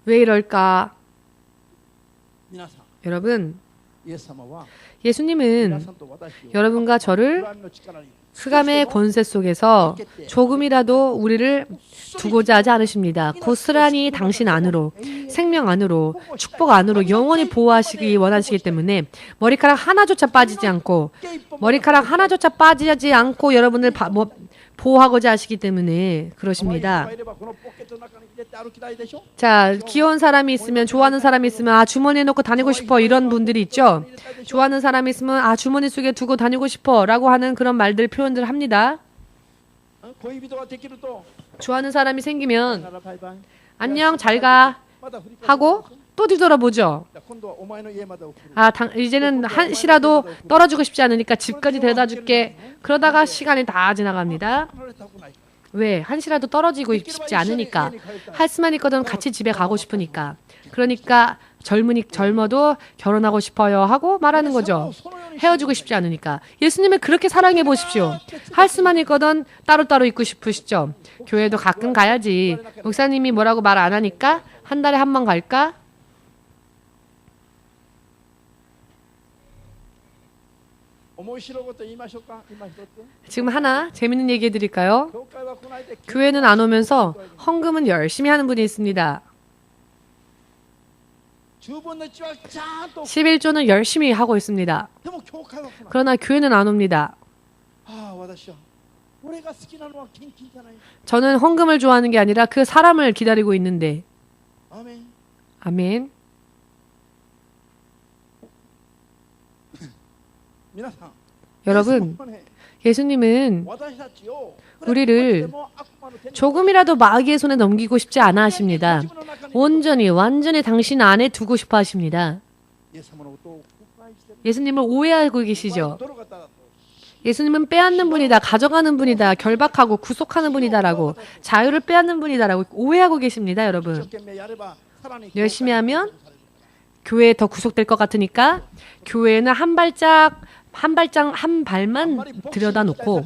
왜 이럴까? 여러분, 예수님은 여러분과 저를 흑암의 권세 속에서 조금이라도 우리를 두고자 하지 않으십니다. 고스란히 당신 안으로, 생명 안으로, 축복 안으로 영원히 보호하시기 원하시기 때문에 머리카락 하나조차 빠지지 않고 여러분을 보호하고자 하시기 때문에 그러십니다. 자, 귀여운 사람이 있으면, 좋아하는 사람이 있으면 주머니에 넣고 다니고 싶어 이런 분들이 있죠. 좋아하는 사람이 있으면 주머니 속에 두고 다니고 싶어 라고 하는 그런 말들, 표현들을 합니다. 좋아하는 사람이 생기면 안녕 잘 가 하고 또 뒤돌아보죠. 이제는 한시라도 떨어지고 싶지 않으니까 집까지 데려다 줄게. 그러다가 시간이 다 지나갑니다. 왜? 한시라도 떨어지고 싶지 않으니까. 할 수만 있거든 같이 집에 가고 싶으니까. 그러니까 젊어도 결혼하고 싶어요 하고 말하는 거죠. 헤어지고 싶지 않으니까. 예수님을 그렇게 사랑해 보십시오. 할 수만 있거든 따로따로 있고 싶으시죠. 교회도 가끔 가야지. 목사님이 뭐라고 말 안 하니까 한 달에 한 번 갈까? 지금 하나 재밌는 얘기 해드릴까요? 교회는 안 오면서 헌금은 열심히 하는 분이 있습니다. 11조는 열심히 하고 있습니다. 그러나 교회는 안 옵니다. 저는 헌금을 좋아하는 게 아니라 그 사람을 기다리고 있는데. 아멘. 여러분, 예수님은 우리를 조금이라도 마귀의 손에 넘기고 싶지 않아 하십니다. 온전히 완전히 당신 안에 두고 싶어 하십니다. 예수님을 오해하고 계시죠? 예수님은 빼앗는 분이다, 가져가는 분이다, 결박하고 구속하는 분이다라고, 자유를 빼앗는 분이다라고 오해하고 계십니다, 여러분. 열심히 하면 교회에 더 구속될 것 같으니까 교회는 한 발만 들여다놓고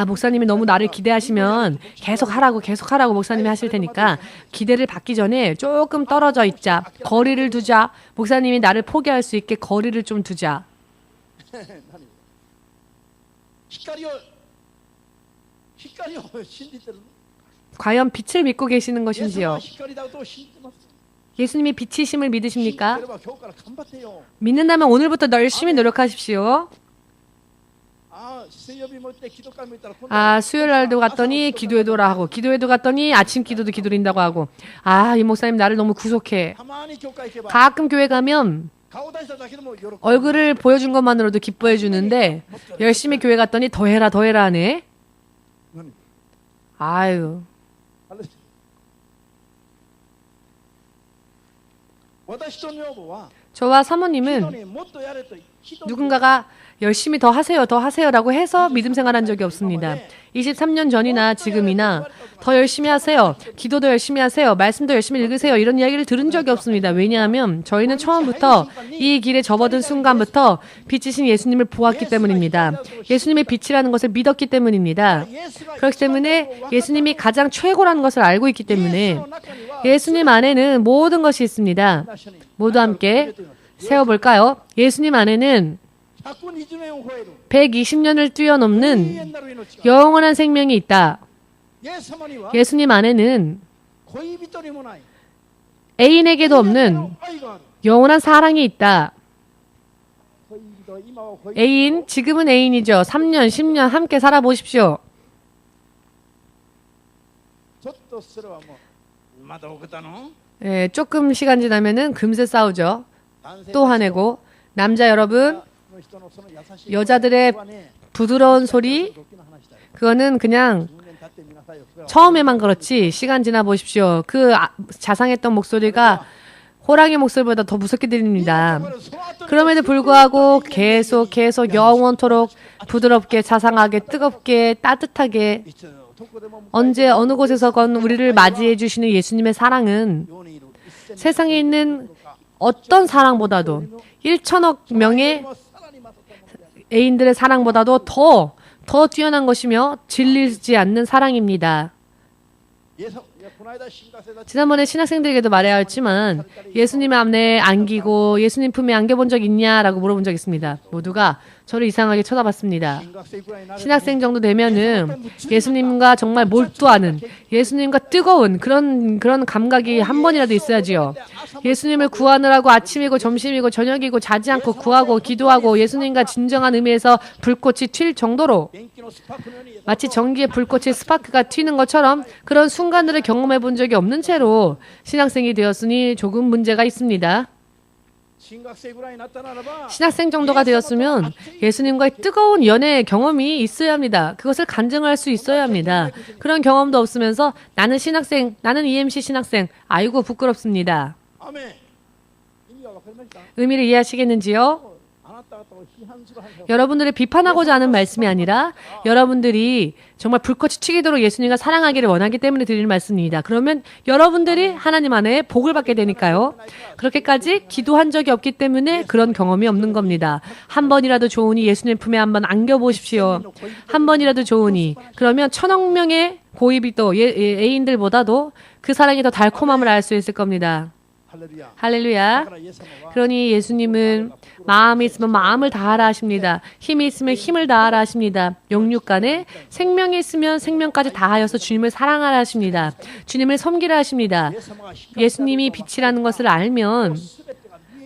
목사님이 너무 나를 기대하시면 계속 하라고 목사님이 하실 테니까 기대를 받기 전에 조금 떨어져 있자. 거리를 두자. 목사님이 나를 포기할 수 있게 거리를 좀 두자. 과연 빛을 믿고 계시는 것인지요? 예수님이 빛이심을 믿으십니까? 믿는다면 오늘부터 열심히 노력하십시오. 수요일 날도 갔더니 기도회도 하고 기도회도 갔더니 아침 기도도 기도린다고 하고 이 목사님 나를 너무 구속해. 가끔 교회 가면 얼굴을 보여준 것만으로도 기뻐해 주는데 열심히 교회 갔더니 더 해라 하네. 아유. 저와 사모님은 누군가가 열심히 더 하세요라고 해서 믿음 생활한 적이 없습니다. 23년 전이나 지금이나 더 열심히 하세요. 기도도 열심히 하세요. 말씀도 열심히 읽으세요. 이런 이야기를 들은 적이 없습니다. 왜냐하면 저희는 처음부터 이 길에 접어든 순간부터 빛이신 예수님을 보았기 때문입니다. 예수님의 빛이라는 것을 믿었기 때문입니다. 그렇기 때문에 예수님이 가장 최고라는 것을 알고 있기 때문에 예수님 안에는 모든 것이 있습니다. 모두 함께 세워볼까요? 예수님 안에는 120년을 뛰어넘는 영원한 생명이 있다. 예수님 안에는 애인에게도 없는 영원한 사랑이 있다. 애인, 지금은 애인이죠. 3년, 10년 함께 살아보십시오. 조금 시간 지나면은 금세 싸우죠. 또 화내고. 남자 여러분, 여자들의 부드러운 소리, 그거는 그냥 처음에만 그렇지 시간 지나 보십시오. 그 자상했던 목소리가 호랑이 목소리보다 더 무섭게 들립니다. 그럼에도 불구하고 계속 영원토록 부드럽게, 자상하게, 뜨겁게, 따뜻하게 언제 어느 곳에서건 우리를 맞이해 주시는 예수님의 사랑은 세상에 있는 어떤 사랑보다도 1천억 명의 애인들의 사랑보다도 더 뛰어난 것이며 질리지 않는 사랑입니다. 지난번에 신학생들에게도 말해야 했지만 예수님 안에 안기고 예수님 품에 안겨본 적 있냐라고 물어본 적 있습니다. 모두가 저를 이상하게 쳐다봤습니다. 신학생 정도 되면은 예수님과 정말 몰두하는, 예수님과 뜨거운 그런 감각이 한 번이라도 있어야지요. 예수님을 구하느라고 아침이고 점심이고 저녁이고 자지 않고 구하고 기도하고 예수님과 진정한 의미에서 불꽃이 튈 정도로 마치 전기에 불꽃의 스파크가 튀는 것처럼 그런 순간들을 경험해 본 적이 없는 채로 신학생이 되었으니 조금 문제가 있습니다. 신학생 정도가 되었으면 예수님과의 뜨거운 연애 경험이 있어야 합니다. 그것을 간증할 수 있어야 합니다. 그런 경험도 없으면서 나는 신학생, 나는 EMC 신학생, 아이고 부끄럽습니다. 의미를 이해하시겠는지요? 여러분들을 비판하고자 하는 말씀이 아니라 여러분들이 정말 불꽃이 튀기도록 예수님과 사랑하기를 원하기 때문에 드리는 말씀입니다. 그러면 여러분들이 하나님 안에 복을 받게 되니까요. 그렇게까지 기도한 적이 없기 때문에 그런 경험이 없는 겁니다. 한 번이라도 좋으니 예수님 품에 한번 안겨보십시오. 한 번이라도 좋으니. 그러면 1000억 명의 고이비도 애인들보다도 그 사랑이 더 달콤함을 알 수 있을 겁니다. 할렐루야. 그러니 예수님은 마음이 있으면 마음을 다하라 하십니다. 힘이 있으면 힘을 다하라 하십니다. 영육간에 생명이 있으면 생명까지 다하여서 주님을 사랑하라 하십니다. 주님을 섬기라 하십니다. 예수님이 빛이라는 것을 알면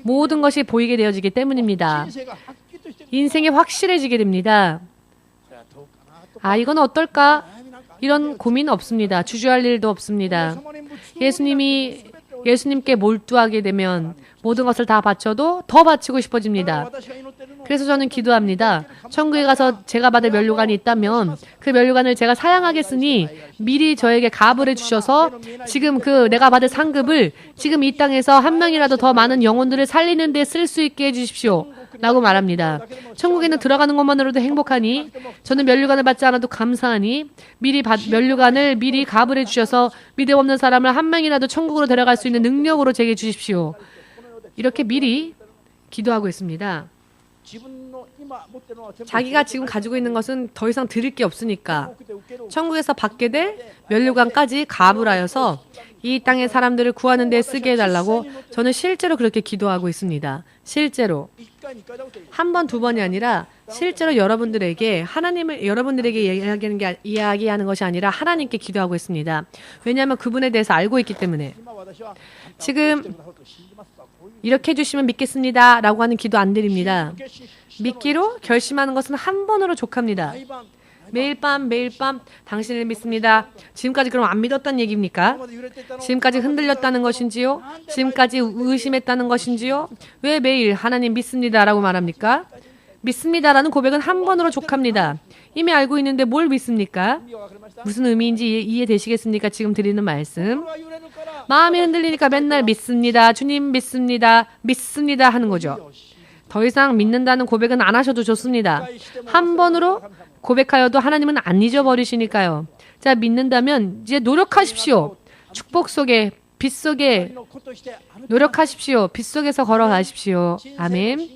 모든 것이 보이게 되어지기 때문입니다. 인생이 확실해지게 됩니다. 이건 어떨까? 이런 고민 없습니다. 주저할 일도 없습니다. 예수님께 몰두하게 되면 모든 것을 다 바쳐도 더 바치고 싶어집니다. 그래서 저는 기도합니다. 천국에 가서 제가 받을 면류관이 있다면 그 면류관을 제가 사양하겠으니 미리 저에게 가불해 주셔서 지금 내가 받을 상급을 지금 이 땅에서 한 명이라도 더 많은 영혼들을 살리는 데 쓸 수 있게 해주십시오. 라고 말합니다. 천국에는 들어가는 것만으로도 행복하니 저는 면류관을 받지 않아도 감사하니 면류관을 미리 가불해 주셔서 믿음 없는 사람을 한 명이라도 천국으로 데려갈 수 있는 능력으로 제게 주십시오. 이렇게 미리 기도하고 있습니다. 자기가 지금 가지고 있는 것은 더 이상 드릴 게 없으니까 천국에서 받게 될 면류관까지 가불하여서 이 땅의 사람들을 구하는 데 쓰게 해달라고 저는 실제로 그렇게 기도하고 있습니다. 실제로 한 번, 두 번이 아니라 실제로 여러분들에게 이야기하는 것이 아니라 하나님께 기도하고 있습니다. 왜냐하면 그분에 대해서 알고 있기 때문에. 지금 이렇게 해주시면 믿겠습니다 라고 하는 기도 안 드립니다. 믿기로 결심하는 것은 한 번으로 족합니다. 매일 밤 당신을 믿습니다. 지금까지 그럼 안 믿었다는 얘기입니까? 지금까지 흔들렸다는 것인지요? 지금까지 의심했다는 것인지요? 왜 매일 하나님 믿습니다 라고 말합니까? 믿습니다라는 고백은 한 번으로 족합니다. 이미 알고 있는데 뭘 믿습니까? 무슨 의미인지 이해되시겠습니까? 지금 드리는 말씀. 마음이 흔들리니까 맨날 믿습니다. 주님 믿습니다. 믿습니다 하는 거죠. 더 이상 믿는다는 고백은 안 하셔도 좋습니다. 한 번으로 고백하여도 하나님은 안 잊어버리시니까요. 자, 믿는다면 이제 노력하십시오. 축복 속에, 빛 속에 노력하십시오. 빛 속에서 걸어가십시오. 아멘.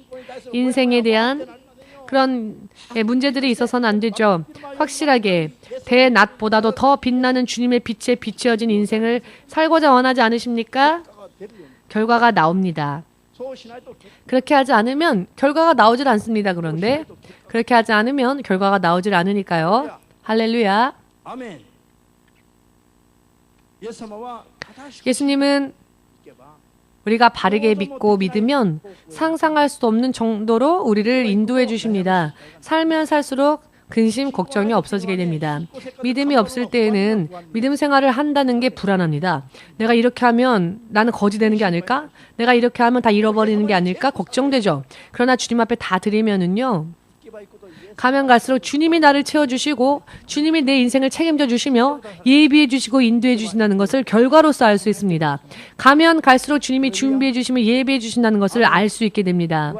인생에 대한 그런 문제들이 있어서는 안 되죠. 확실하게 대낮보다도 더 빛나는 주님의 빛에 비추어진 인생을 살고자 원하지 않으십니까? 결과가 나옵니다. 그렇게 하지 않으면 결과가 나오질 않습니다. 그런데 그렇게 하지 않으면 결과가 나오질 않으니까요. 할렐루야. 예수님은 우리가 바르게 믿고 믿으면 상상할 수도 없는 정도로 우리를 인도해 주십니다. 살면 살수록 근심, 걱정이 없어지게 됩니다. 믿음이 없을 때에는 믿음 생활을 한다는 게 불안합니다. 내가 이렇게 하면 나는 거지 되는 게 아닐까? 내가 이렇게 하면 다 잃어버리는 게 아닐까? 걱정되죠. 그러나 주님 앞에 다 드리면은요. 가면 갈수록 주님이 나를 채워주시고 주님이 내 인생을 책임져 주시며 예비해 주시고 인도해 주신다는 것을 결과로서 알 수 있습니다. 가면 갈수록 주님이 준비해 주시며 예비해 주신다는 것을 알 수 있게 됩니다.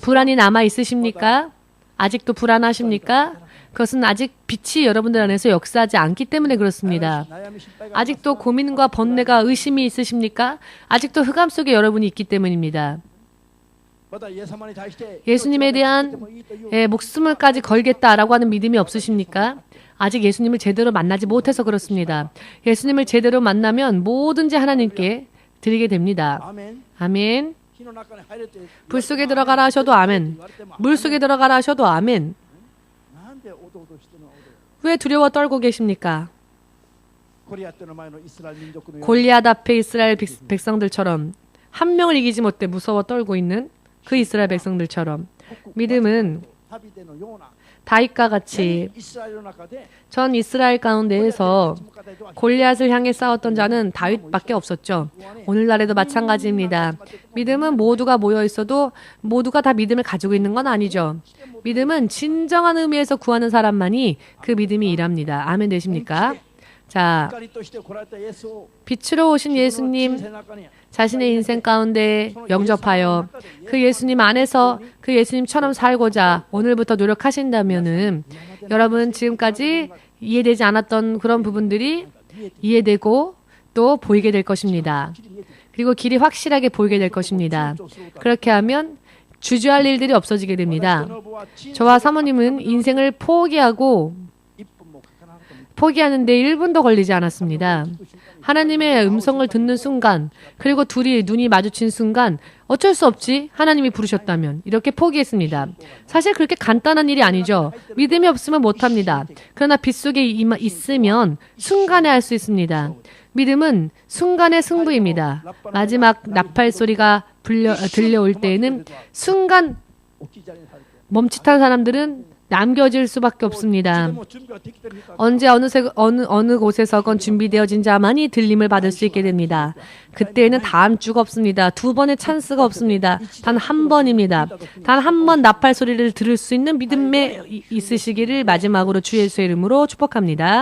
불안이 남아 있으십니까? 아직도 불안하십니까? 그것은 아직 빛이 여러분들 안에서 역사하지 않기 때문에 그렇습니다. 아직도 고민과 번뇌가 의심이 있으십니까? 아직도 흑암 속에 여러분이 있기 때문입니다. 예수님에 대한 목숨을까지 걸겠다라고 하는 믿음이 없으십니까? 아직 예수님을 제대로 만나지 못해서 그렇습니다. 예수님을 제대로 만나면 뭐든지 하나님께 드리게 됩니다. 아멘. 불 속에 들어가라 하셔도 아멘. 물 속에 들어가라 하셔도 아멘. 왜 두려워 떨고 계십니까? 골리앗 앞에 이스라엘 백성들처럼 한 명을 이기지 못해 무서워 떨고 있는 그 이스라엘 백성들처럼 믿음은 다윗과 같이 전 이스라엘 가운데에서 골리앗을 향해 싸웠던 자는 다윗밖에 없었죠. 오늘날에도 마찬가지입니다. 믿음은 모두가 모여 있어도 모두가 다 믿음을 가지고 있는 건 아니죠. 믿음은 진정한 의미에서 구하는 사람만이 그 믿음이 일합니다. 아멘 되십니까? 자, 빛으로 오신 예수님 자신의 인생 가운데 영접하여 그 예수님 안에서 그 예수님처럼 살고자 오늘부터 노력하신다면은 여러분 지금까지 이해되지 않았던 그런 부분들이 이해되고 또 보이게 될 것입니다. 그리고 길이 확실하게 보이게 될 것입니다. 그렇게 하면 주저할 일들이 없어지게 됩니다. 저와 사모님은 인생을 포기하는데 1분도 걸리지 않았습니다. 하나님의 음성을 듣는 순간, 그리고 둘이 눈이 마주친 순간 어쩔 수 없지 하나님이 부르셨다면 이렇게 포기했습니다. 사실 그렇게 간단한 일이 아니죠. 믿음이 없으면 못합니다. 그러나 빛 속에 있으면 순간에 할 수 있습니다. 믿음은 순간의 승부입니다. 마지막 나팔 소리가 들려올 때에는 순간 멈칫한 사람들은 남겨질 수밖에 없습니다. 언제 어느 곳에서건 준비되어진 자만이 들림을 받을 수 있게 됩니다. 그때에는 다음 주가 없습니다. 두 번의 찬스가 없습니다. 단 한 번입니다. 단 한 번 나팔 소리를 들을 수 있는 믿음에 있으시기를 마지막으로 주 예수의 이름으로 축복합니다.